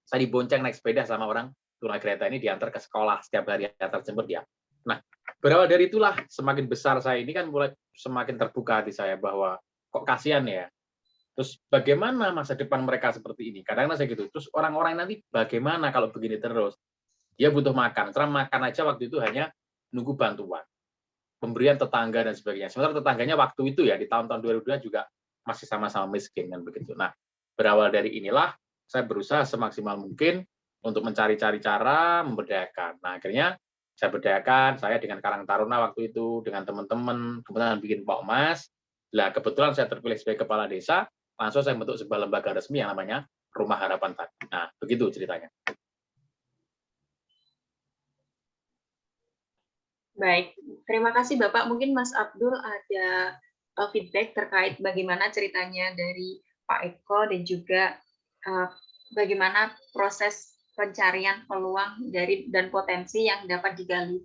Saya dibonceng naik sepeda sama orang tunagrahita ini, diantar ke sekolah setiap hari, antar jemput dia. Nah, berawal dari itulah semakin besar saya ini kan mulai semakin terbuka hati saya bahwa kok kasihan ya. Terus bagaimana masa depan mereka seperti ini? Kadang-kadang saya gitu. Terus orang-orang nanti bagaimana kalau begini terus? Dia butuh makan. Karena makan aja waktu itu hanya nunggu bantuan. Pemberian tetangga dan sebagainya. Sementara tetangganya waktu itu ya di tahun-tahun 2002 juga masih sama-sama miskin kan begitu. Nah, berawal dari inilah saya berusaha semaksimal mungkin untuk mencari-cari cara memberdayakan. Nah, akhirnya saya berdayakan, saya dengan Karang Taruna waktu itu, dengan teman-teman, kemudian bikin Pokmas. Nah, kebetulan saya terpilih sebagai kepala desa, langsung saya bentuk sebuah lembaga resmi yang namanya Rumah Harapan tadi. Nah, begitu ceritanya. Baik, terima kasih Bapak. Mungkin Mas Abdul ada feedback terkait bagaimana ceritanya dari Pak Eko dan juga bagaimana proses pencarian peluang dari dan potensi yang dapat digali.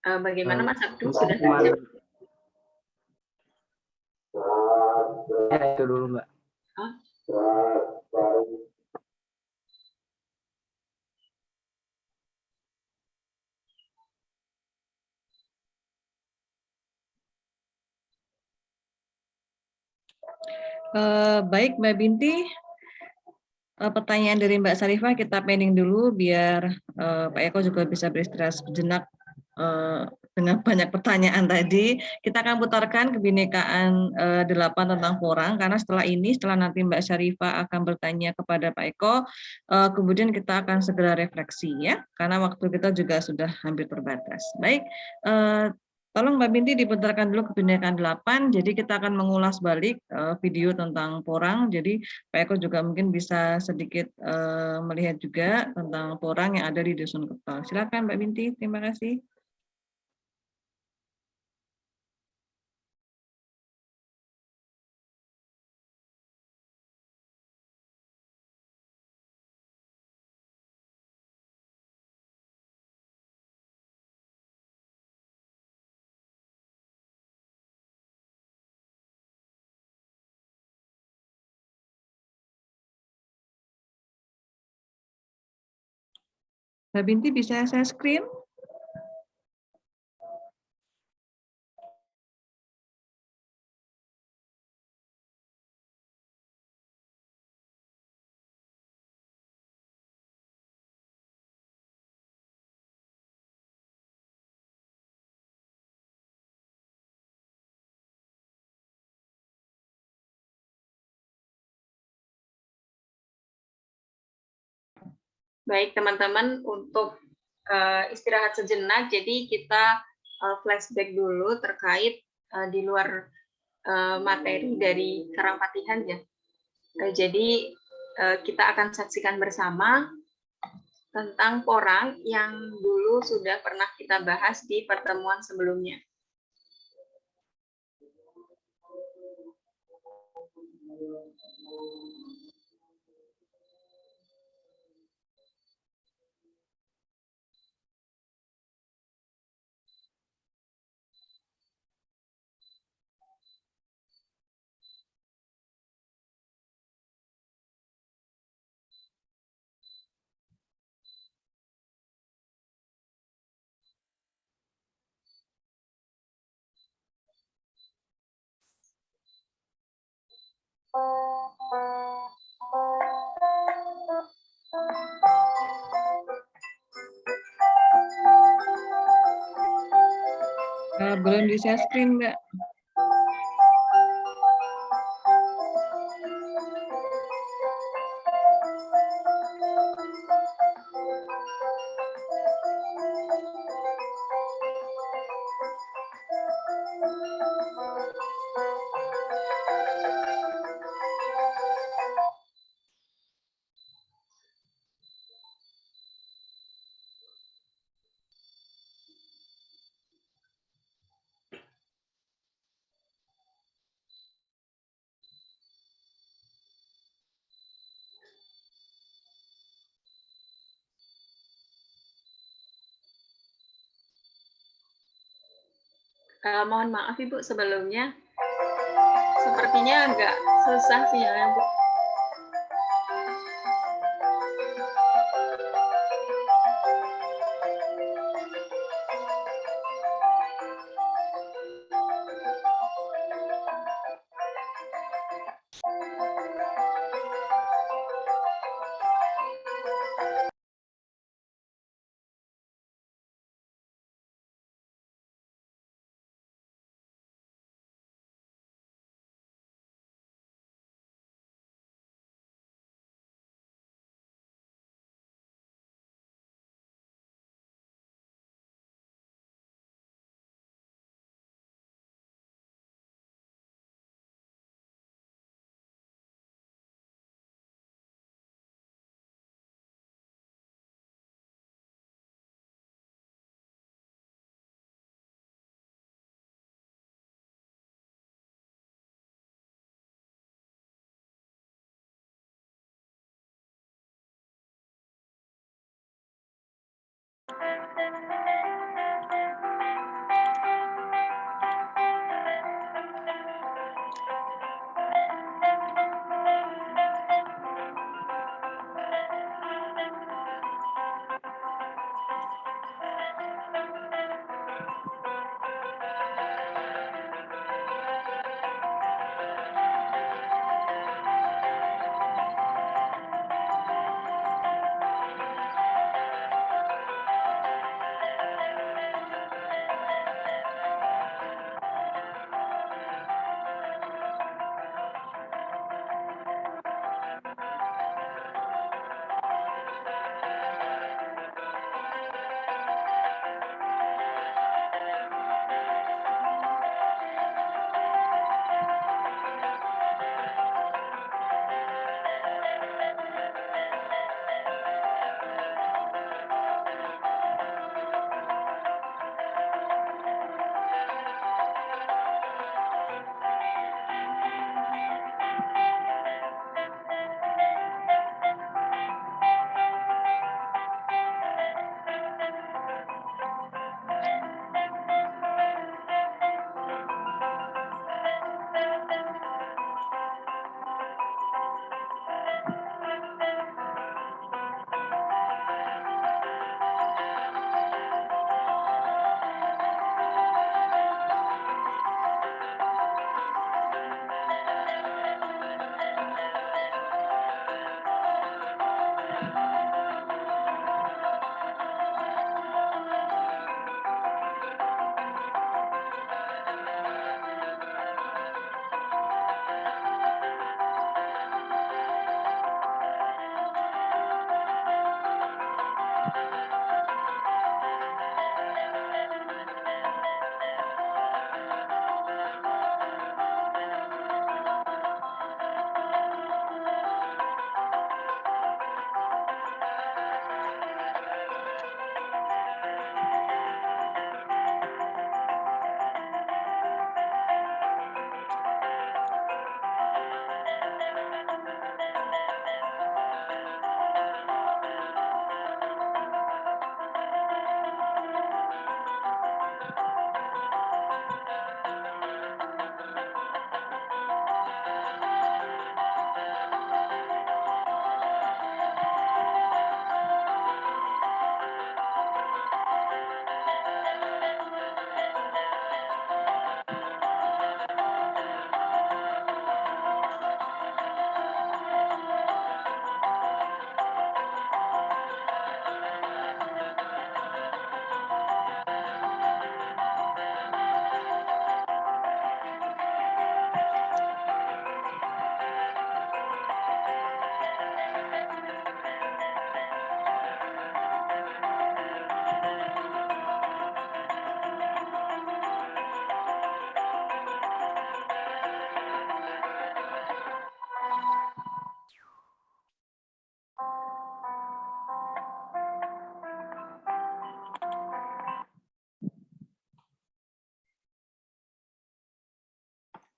Bagaimana Mas Abdul sudah siap? Ya, itu dulu Mbak. Baik Mbak Binti, pertanyaan dari Mbak Sarifah kita pending dulu biar Pak Eko juga bisa beristirahat sejenak dengan banyak pertanyaan tadi. Kita akan putarkan kebinekaan 8 tentang porang, karena setelah nanti Mbak Sarifah akan bertanya kepada Pak Eko, kemudian kita akan segera refleksi ya, karena waktu kita juga sudah hampir terbatas. Baik, tolong Mbak Binti diputarkan dulu kebinekaan 8, jadi kita akan mengulas balik video tentang porang, jadi Pak Eko juga mungkin bisa sedikit melihat juga tentang porang yang ada di Dusun Ketol. Silakan Mbak Binti, terima kasih. Mbak Binti bisa saya screen? Baik teman-teman, untuk istirahat sejenak, jadi kita flashback dulu terkait di luar materi dari Karangpatihan ya. Jadi kita akan saksikan bersama tentang porang yang dulu sudah pernah kita bahas di pertemuan sebelumnya. Belum bisa screen, Mbak. Mohon maaf Ibu sebelumnya, sepertinya agak susah sinyalnya Bu.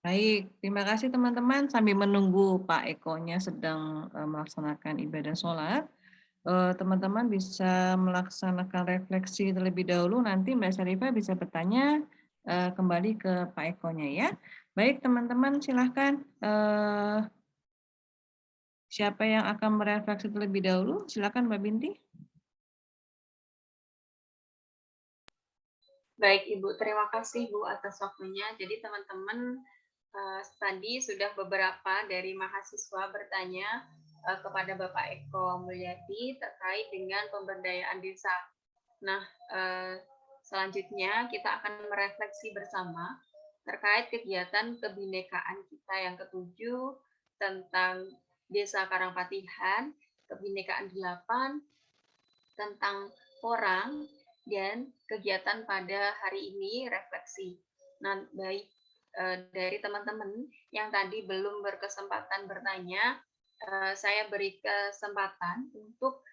Baik, terima kasih teman-teman. Sambil menunggu Pak Eko-nya sedang melaksanakan ibadah sholat, teman-teman bisa melaksanakan refleksi terlebih dahulu. Nanti Mbak Syarifah bisa bertanya kembali ke Pak Eko-nya ya. Baik teman-teman, silahkan. Siapa yang akan merefleksi terlebih dahulu? Silahkan Mbak Binti. Baik Ibu, terima kasih Bu atas waktunya. Jadi teman-teman, tadi sudah beberapa dari mahasiswa bertanya kepada Bapak Eko Mulyadi terkait dengan pemberdayaan desa. Nah, selanjutnya kita akan merefleksi bersama terkait kegiatan kebinekaan kita yang ketujuh tentang Desa Karangpatihan, kebinekaan 8, tentang orang, dan kegiatan pada hari ini refleksi. Nah, baik dari teman-teman yang tadi belum berkesempatan bertanya, saya beri kesempatan untuk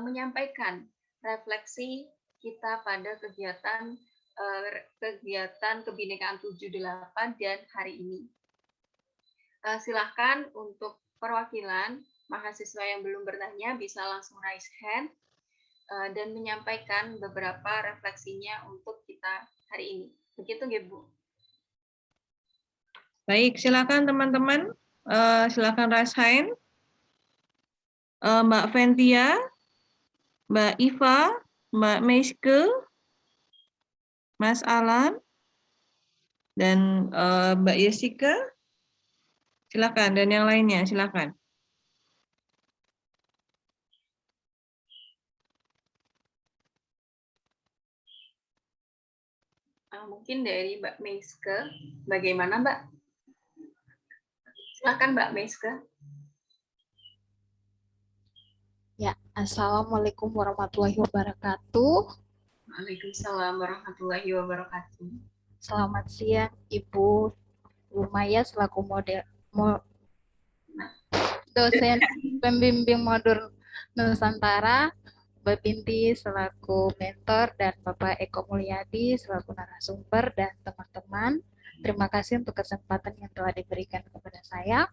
menyampaikan refleksi kita pada kegiatan kebinekaan 7-8 dan hari ini. Silahkan untuk perwakilan mahasiswa yang belum bertanya bisa langsung raise hand dan menyampaikan beberapa refleksinya untuk kita hari ini. Begitu ya Bu. Baik, silakan teman-teman. Silakan raise hand. Mbak Ventia, Mbak Iva, Mbak Meiske, Mas Alan, dan Mbak Jessica. Silakan, dan yang lainnya, silakan. Mungkin dari Mbak Meiske, bagaimana Mbak? Silakan Mbak Meiske. Ya, Assalamualaikum warahmatullahi wabarakatuh. Waalaikumsalam warahmatullahi wabarakatuh. Selamat siang Ibu Maya selaku dosen pembimbing modul Nusantara, Mbak Binti selaku mentor, dan Bapak Eko Mulyadi selaku narasumber, dan teman-teman. Terima kasih untuk kesempatan yang telah diberikan kepada saya.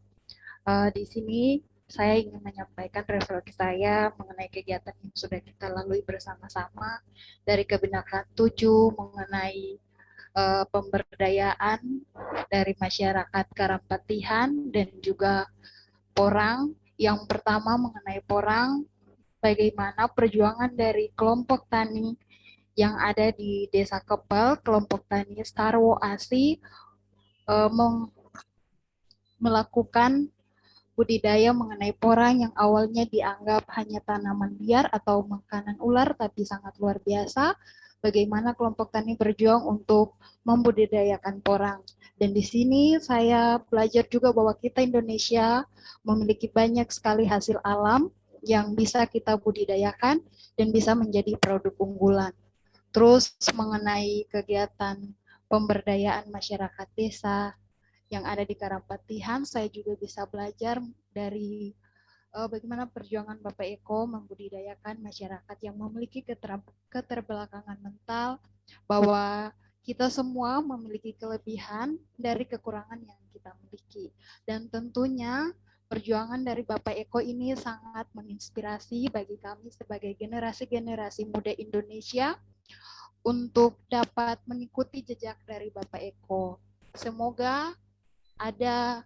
Di sini saya ingin menyampaikan refleksi saya mengenai kegiatan yang sudah kita lalui bersama-sama dari kebinekaan 7 mengenai pemberdayaan dari masyarakat Karangpatihan dan juga Porang. Yang pertama mengenai Porang, bagaimana perjuangan dari kelompok tani yang ada di Desa Kepel, kelompok tani Starwo Asi, melakukan budidaya mengenai porang yang awalnya dianggap hanya tanaman liar atau makanan ular, tapi sangat luar biasa. Bagaimana kelompok tani berjuang untuk membudidayakan porang. Dan di sini saya belajar juga bahwa kita Indonesia memiliki banyak sekali hasil alam yang bisa kita budidayakan dan bisa menjadi produk unggulan. Terus mengenai kegiatan pemberdayaan masyarakat desa yang ada di Karangpatihan, saya juga bisa belajar dari bagaimana perjuangan Bapak Eko membudidayakan masyarakat yang memiliki keterbelakangan mental, bahwa kita semua memiliki kelebihan dari kekurangan yang kita miliki. Dan tentunya perjuangan dari Bapak Eko ini sangat menginspirasi bagi kami sebagai generasi-generasi muda Indonesia untuk dapat mengikuti jejak dari Bapak Eko. Semoga ada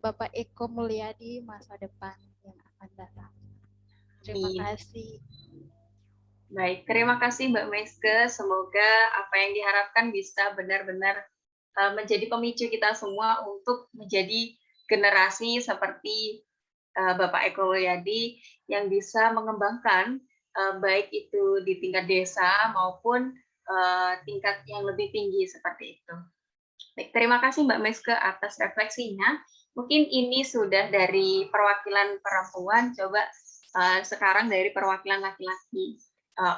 Bapak Eko Mulyadi masa depan yang akan datang. Terima kasih. Baik, terima kasih Mbak Meiske. Semoga apa yang diharapkan bisa benar-benar menjadi pemicu kita semua untuk menjadi generasi seperti Bapak Eko Mulyadi yang bisa mengembangkan baik itu di tingkat desa maupun tingkat yang lebih tinggi seperti itu. Baik, terima kasih Mbak Meiske atas refleksinya. Mungkin ini sudah dari perwakilan perempuan, coba sekarang dari perwakilan laki-laki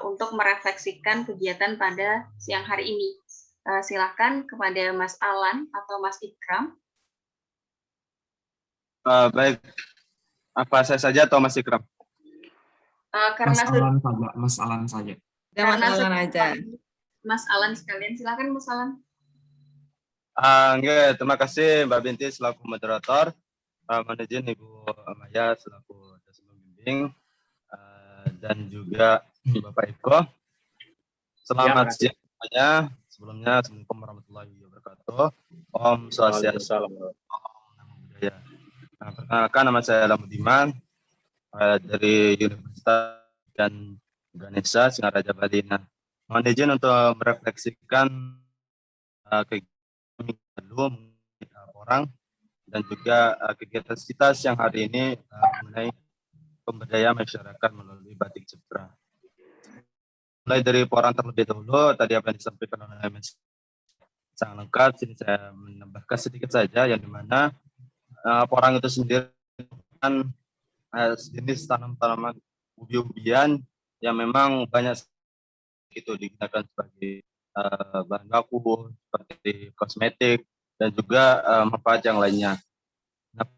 untuk merefleksikan kegiatan pada siang hari ini. Silakan kepada Mas Alan atau Mas Ikram. Baik, apa saya saja atau Mas Ikram? Karena Mas Alan saja. Mas Alan aja. Mas Alan sekalian. Silakan Mas Alan. Nggih, terima kasih Mbak Binti selaku moderator. Mohon izin Ibu Maya selaku dosen pembimbing dan juga Bapak Eko. Selamat siang semuanya. Sebelumnya Assalamualaikum warahmatullahi wabarakatuh. Om Swastiastu. Budaya. Perkenalkan nama saya Lamudiman dari Universitas dan Ganesha Singaraja Bali. Mohon izin untuk merefleksikan kegiatan lalu orang dan juga kegiatan kita yang hari ini mengenai pemberdayaan masyarakat melalui batik Jepra. Mulai dari porang terlebih dahulu, tadi apa yang disampaikan oleh MS sangat lengkap. Sini saya menambahkan sedikit saja, yang dimana porang itu sendiri kan jenis tanaman ubi-ubian yang memang banyak itu digunakan sebagai bahan baku seperti kosmetik dan juga manfaat yang lainnya. Nah,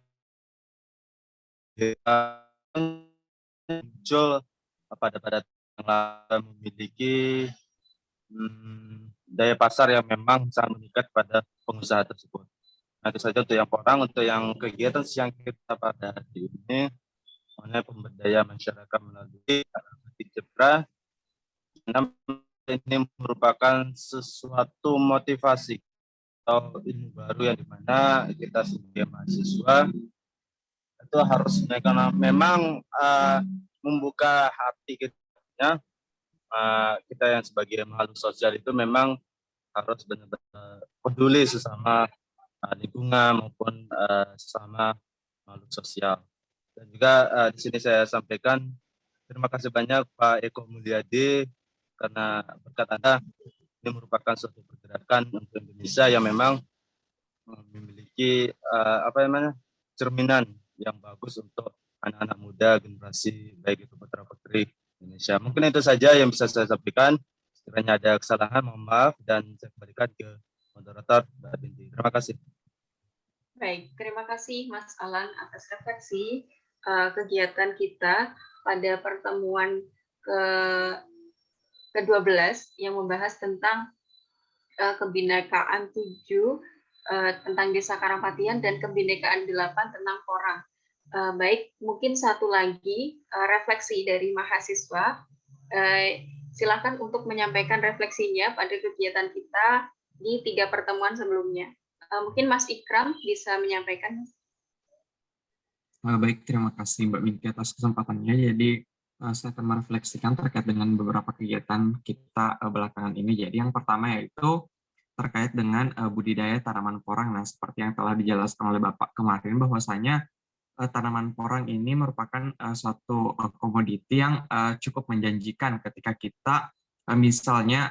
muncul pada yang memiliki daya pasar yang memang sangat meningkat pada pengusaha tersebut. Nah, itu saja untuk yang porang. Untuk yang kegiatan siang kita pada hari ini mengenai pemberdayaan masyarakat melalui batik Jepra. Ini merupakan sesuatu motivasi atau ilmu baru yang dimana kita sebagai mahasiswa itu harus memang membuka hati kita. Kita yang sebagai makhluk sosial itu memang harus benar-benar peduli sesama lingkungan maupun sesama makhluk sosial. Dan juga di sini saya sampaikan terima kasih banyak Pak Eko Mulyadi karena berkat Anda ini merupakan suatu pergerakan untuk Indonesia yang memang memiliki cerminan yang bagus untuk anak-anak muda generasi baik itu putra putri Indonesia. Mungkin itu saja yang bisa saya sampaikan. Sekiranya ada kesalahan mohon maaf dan saya kembalikan ke moderator Mbak Binti. Terima kasih. Baik, terima kasih Mas Alan atas refleksi kegiatan kita pada pertemuan ke-12 yang membahas tentang kebinekaan 7 tentang Desa Karangpatian dan kebinekaan 8 tentang porang. Baik, mungkin satu lagi refleksi dari mahasiswa. Silakan untuk menyampaikan refleksinya pada kegiatan kita di 3 pertemuan sebelumnya. Mungkin Mas Ikram bisa menyampaikan. Baik, terima kasih Mbak Binti atas kesempatannya. Jadi saya akan merefleksikan terkait dengan beberapa kegiatan kita belakangan ini. Jadi yang pertama yaitu terkait dengan budidaya tanaman porang. Nah, seperti yang telah dijelaskan oleh Bapak kemarin bahwasanya tanaman porang ini merupakan suatu komoditi yang cukup menjanjikan ketika kita misalnya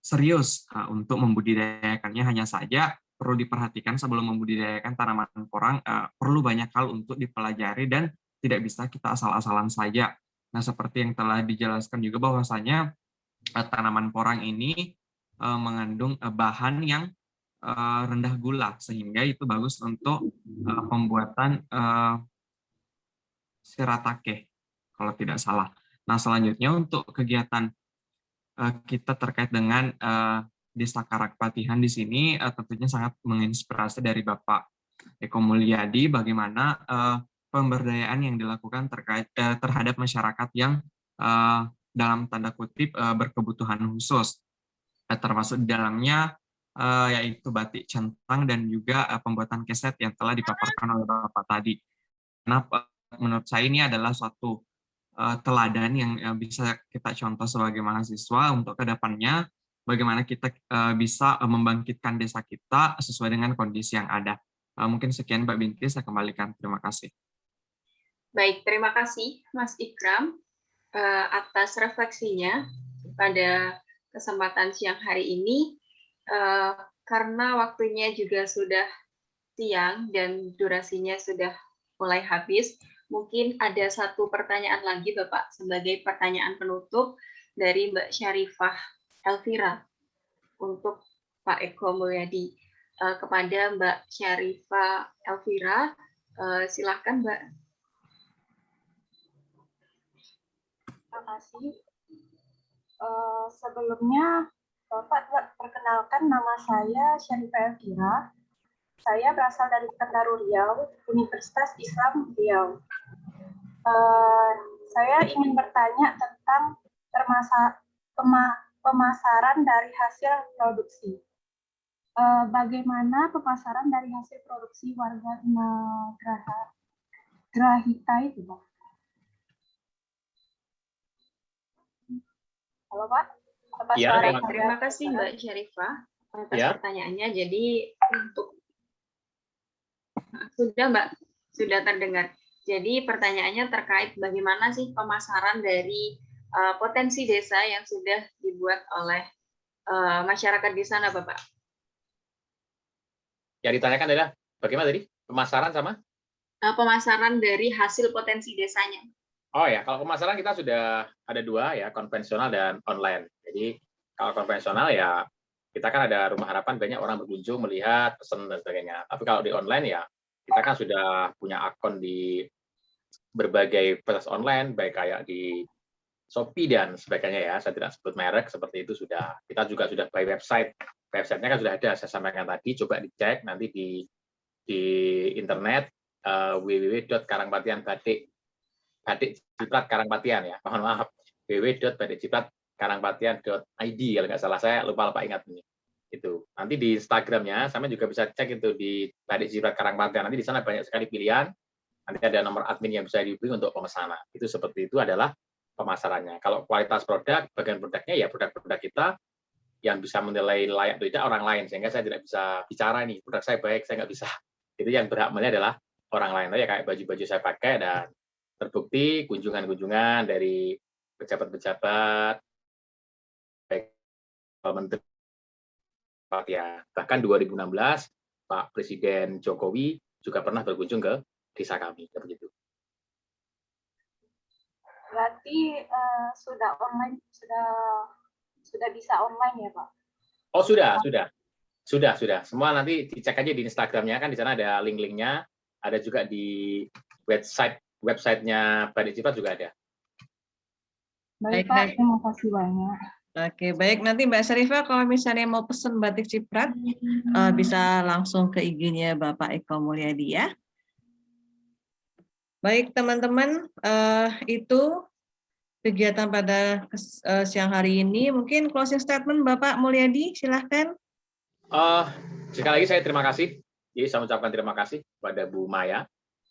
serius untuk membudidayakannya. Hanya saja perlu diperhatikan sebelum membudidayakan tanaman porang perlu banyak hal untuk dipelajari dan tidak bisa kita asal-asalan saja. Nah, seperti yang telah dijelaskan juga bahwasanya tanaman porang ini mengandung bahan yang rendah gula, sehingga itu bagus untuk pembuatan shiratake, kalau tidak salah. Nah, selanjutnya untuk kegiatan kita terkait dengan Desa Karangpatian di sini tentunya sangat menginspirasi dari Bapak Eko Mulyadi bagaimana pemberdayaan yang dilakukan terhadap masyarakat yang dalam tanda kutip berkebutuhan khusus, termasuk di dalamnya yaitu batik centang dan juga pembuatan keset yang telah dipaparkan oleh Bapak tadi. Karena menurut saya ini adalah suatu teladan yang bisa kita contoh sebagai mahasiswa untuk kedepannya bagaimana kita bisa membangkitkan desa kita sesuai dengan kondisi yang ada. Mungkin sekian Mbak Binti, saya kembalikan. Terima kasih. Baik, terima kasih Mas Ikram atas refleksinya pada kesempatan siang hari ini. Karena waktunya juga sudah siang dan durasinya sudah mulai habis, mungkin ada satu pertanyaan lagi Bapak sebagai pertanyaan penutup dari Mbak Syarifah Elvira untuk Pak Eko Mulyadi. Kepada Mbak Syarifah Elvira, silakan Mbak. Terima kasih. Sebelumnya Bapak, perkenalkan nama saya Syarifah Elvira. Saya berasal dari Pekanbaru Riau, Universitas Islam Riau. Saya ingin bertanya tentang pemasaran dari hasil produksi. Bagaimana pemasaran dari hasil produksi warga Grahita itu, Pak? Halo, Pak. Apa Ya, suara Terima kasih Mbak Syarifah atas Ya. pertanyaannya. Jadi untuk sudah Mbak, sudah terdengar. Jadi pertanyaannya terkait bagaimana sih pemasaran dari potensi desa yang sudah dibuat oleh masyarakat di sana, Bapak? Yang ditanyakan adalah bagaimana tadi pemasaran sama? Pemasaran dari hasil potensi desanya. Oh ya, kalau pemasaran kita sudah ada dua ya, konvensional dan online. Jadi kalau konvensional ya kita kan ada Rumah Harapan, banyak orang berkunjung, melihat, pesan dan sebagainya. Tapi kalau di online ya kita kan sudah punya akun di berbagai platform online, baik kayak di Shopee dan sebagainya ya. Saya tidak sebut merek, seperti itu sudah. Kita juga sudah by website. Websitenya kan sudah ada, saya sampaikan tadi. Coba dicek nanti di internet www.karangpatian.batik Ciprat Karangpatian ya, mohon maaf, www.badikcipratkarangpatian.id kalau nggak salah, saya lupa ingat ini. Itu nanti di Instagramnya sama juga bisa cek itu di Badik Ciprat Karangpatian. Nanti di sana banyak sekali pilihan. Nanti ada nomor admin yang bisa dihubungi untuk pemesanan. Itu seperti itu adalah pemasarannya. Kalau kualitas produk, bagian produknya ya produk-produk kita yang bisa menilai layak atau tidak orang lain, sehingga saya tidak bisa bicara nih produk saya baik, saya nggak bisa. Itu yang berhak menilai adalah orang lain. Ya kayak baju-baju saya pakai dan terbukti kunjungan-kunjungan dari pejabat-pejabat, baik menteri, ya. Bahkan 2016 Pak Presiden Jokowi juga pernah berkunjung ke desa kami, begitu. Berarti sudah online, sudah bisa online ya, Pak? Oh sudah. Semua nanti dicek aja di Instagramnya, kan di sana ada link-linknya, ada juga di websitenya Badik Ciprat juga ada. Baik, Pak, terima kasih banyak. Oke, baik. Nanti Mbak Syarifah kalau misalnya mau pesen batik Ciprat, bisa langsung ke IG-nya Bapak Eko Mulyadi ya. Baik, teman-teman, itu kegiatan pada siang hari ini. Mungkin closing statement Bapak Mulyadi, silahkan. Sekali lagi saya terima kasih. Jadi saya ucapkan terima kasih kepada Bu Maya,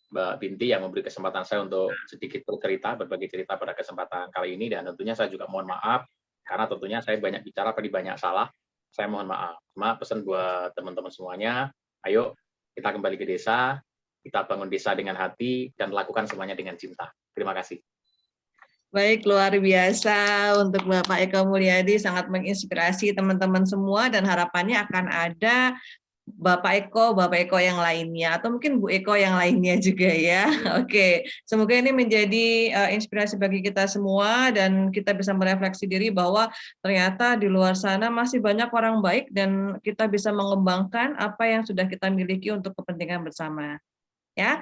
Mbak Binti yang memberi kesempatan saya untuk sedikit bercerita, berbagi cerita pada kesempatan kali ini, dan tentunya saya juga mohon maaf karena tentunya saya banyak bicara tadi banyak salah. Saya mohon maaf. Cuma pesan buat teman-teman semuanya, ayo kita kembali ke desa, kita bangun desa dengan hati dan lakukan semuanya dengan cinta. Terima kasih. Baik, luar biasa untuk Bapak Eko Mulyadi, sangat menginspirasi teman-teman semua dan harapannya akan ada Bapak Eko yang lainnya, atau mungkin Bu Eko yang lainnya juga ya. Oke, semoga ini menjadi inspirasi bagi kita semua dan kita bisa merefleksi diri bahwa ternyata di luar sana masih banyak orang baik dan kita bisa mengembangkan apa yang sudah kita miliki untuk kepentingan bersama. Ya,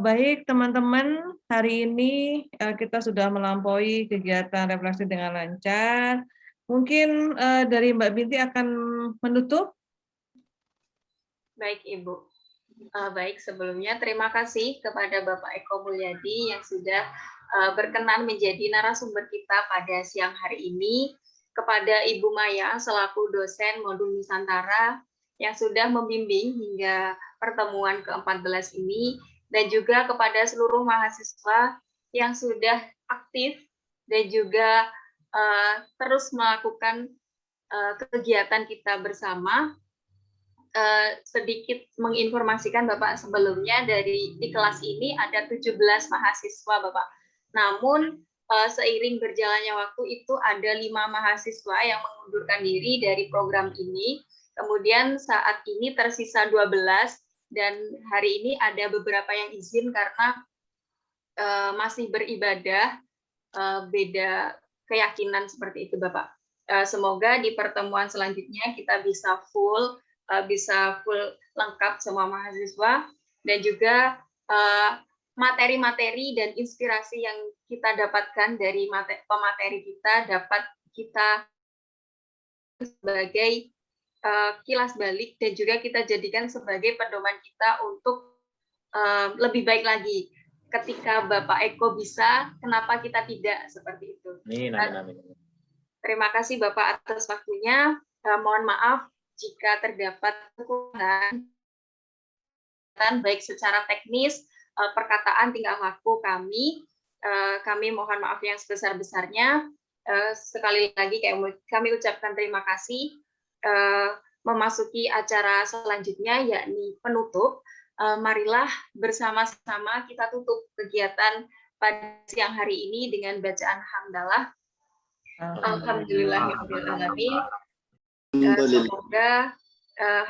baik teman-teman, hari ini kita sudah melampaui kegiatan refleksi dengan lancar. Mungkin dari Mbak Binti akan menutup. Baik, Ibu. Baik, sebelumnya terima kasih kepada Bapak Eko Mulyadi yang sudah berkenan menjadi narasumber kita pada siang hari ini, kepada Ibu Maya selaku dosen modul Nusantara yang sudah membimbing hingga pertemuan ke-14 ini, dan juga kepada seluruh mahasiswa yang sudah aktif dan juga terus melakukan kegiatan kita bersama. Sedikit menginformasikan Bapak, sebelumnya di kelas ini ada 17 mahasiswa Bapak. Namun seiring berjalannya waktu itu ada 5 mahasiswa yang mengundurkan diri dari program ini. Kemudian saat ini tersisa 12 dan hari ini ada beberapa yang izin karena masih beribadah, beda keyakinan seperti itu Bapak. Semoga di pertemuan selanjutnya kita bisa full lengkap semua mahasiswa, dan juga materi-materi dan inspirasi yang kita dapatkan dari pemateri kita dapat kita sebagai kilas balik dan juga kita jadikan sebagai pedoman kita untuk lebih baik lagi. Ketika Bapak Eko bisa, kenapa kita tidak, seperti itu. Amin. Terima kasih Bapak atas waktunya. Mohon maaf jika terdapat kekurangan baik secara teknis, perkataan, tingkah laku kami. Kami mohon maaf yang sebesar-besarnya. Sekali lagi kami ucapkan terima kasih. Memasuki acara selanjutnya yakni penutup. Marilah bersama-sama kita tutup kegiatan pada siang hari ini dengan bacaan hamdalah. Alhamdulillahirrahmanirrahim. Semoga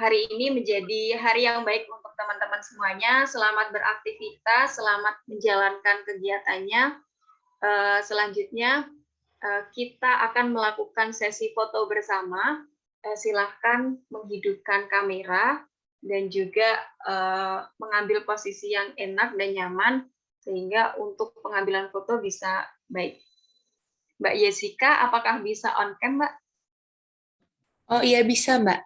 hari ini menjadi hari yang baik untuk teman-teman semuanya. Selamat beraktivitas, selamat menjalankan kegiatannya. Selanjutnya kita akan melakukan sesi foto bersama. Silahkan menghidupkan kamera dan juga mengambil posisi yang enak dan nyaman sehingga untuk pengambilan foto bisa baik. Mbak Jessica, apakah bisa on cam, Mbak? Oh iya bisa, Mbak.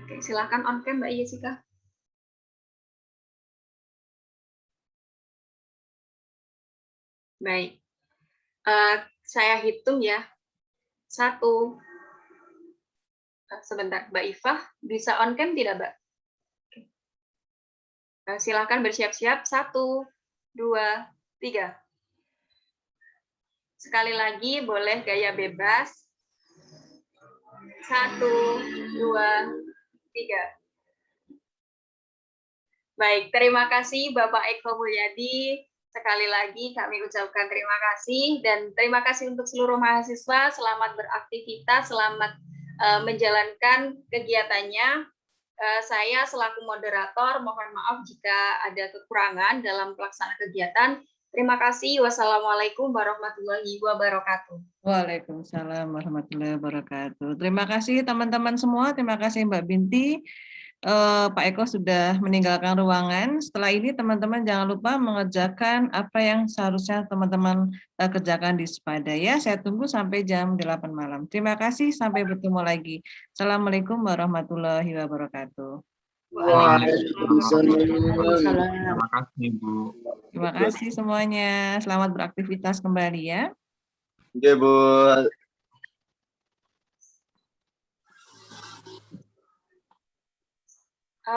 Oke, silahkan on cam, Mbak Jessica. Baik, saya hitung ya. 1. Sebentar, Mbak Ifah, bisa on cam tidak, Mbak? Silakan bersiap-siap. 1, 2, 3. Sekali lagi, boleh gaya bebas. 1, 2, 3. Baik, terima kasih Bapak Eko Mulyadi. Sekali lagi kami ucapkan terima kasih dan terima kasih untuk seluruh mahasiswa. Selamat beraktivitas, selamat menjalankan kegiatannya. Saya selaku moderator mohon maaf jika ada kekurangan dalam pelaksanaan kegiatan. Terima kasih. Wassalamualaikum warahmatullahi wabarakatuh. Waalaikumsalam warahmatullahi wabarakatuh. Terima kasih teman-teman semua. Terima kasih Mbak Binti. Pak Eko sudah meninggalkan ruangan. Setelah ini teman-teman jangan lupa mengerjakan apa yang seharusnya teman-teman kerjakan di Sepada ya. Saya tunggu sampai jam 8 malam. Terima kasih, sampai bertemu lagi. Assalamualaikum warahmatullahi wabarakatuh. Terima kasih, Bu. Terima kasih semuanya. Selamat beraktivitas kembali ya. Oke, Bu.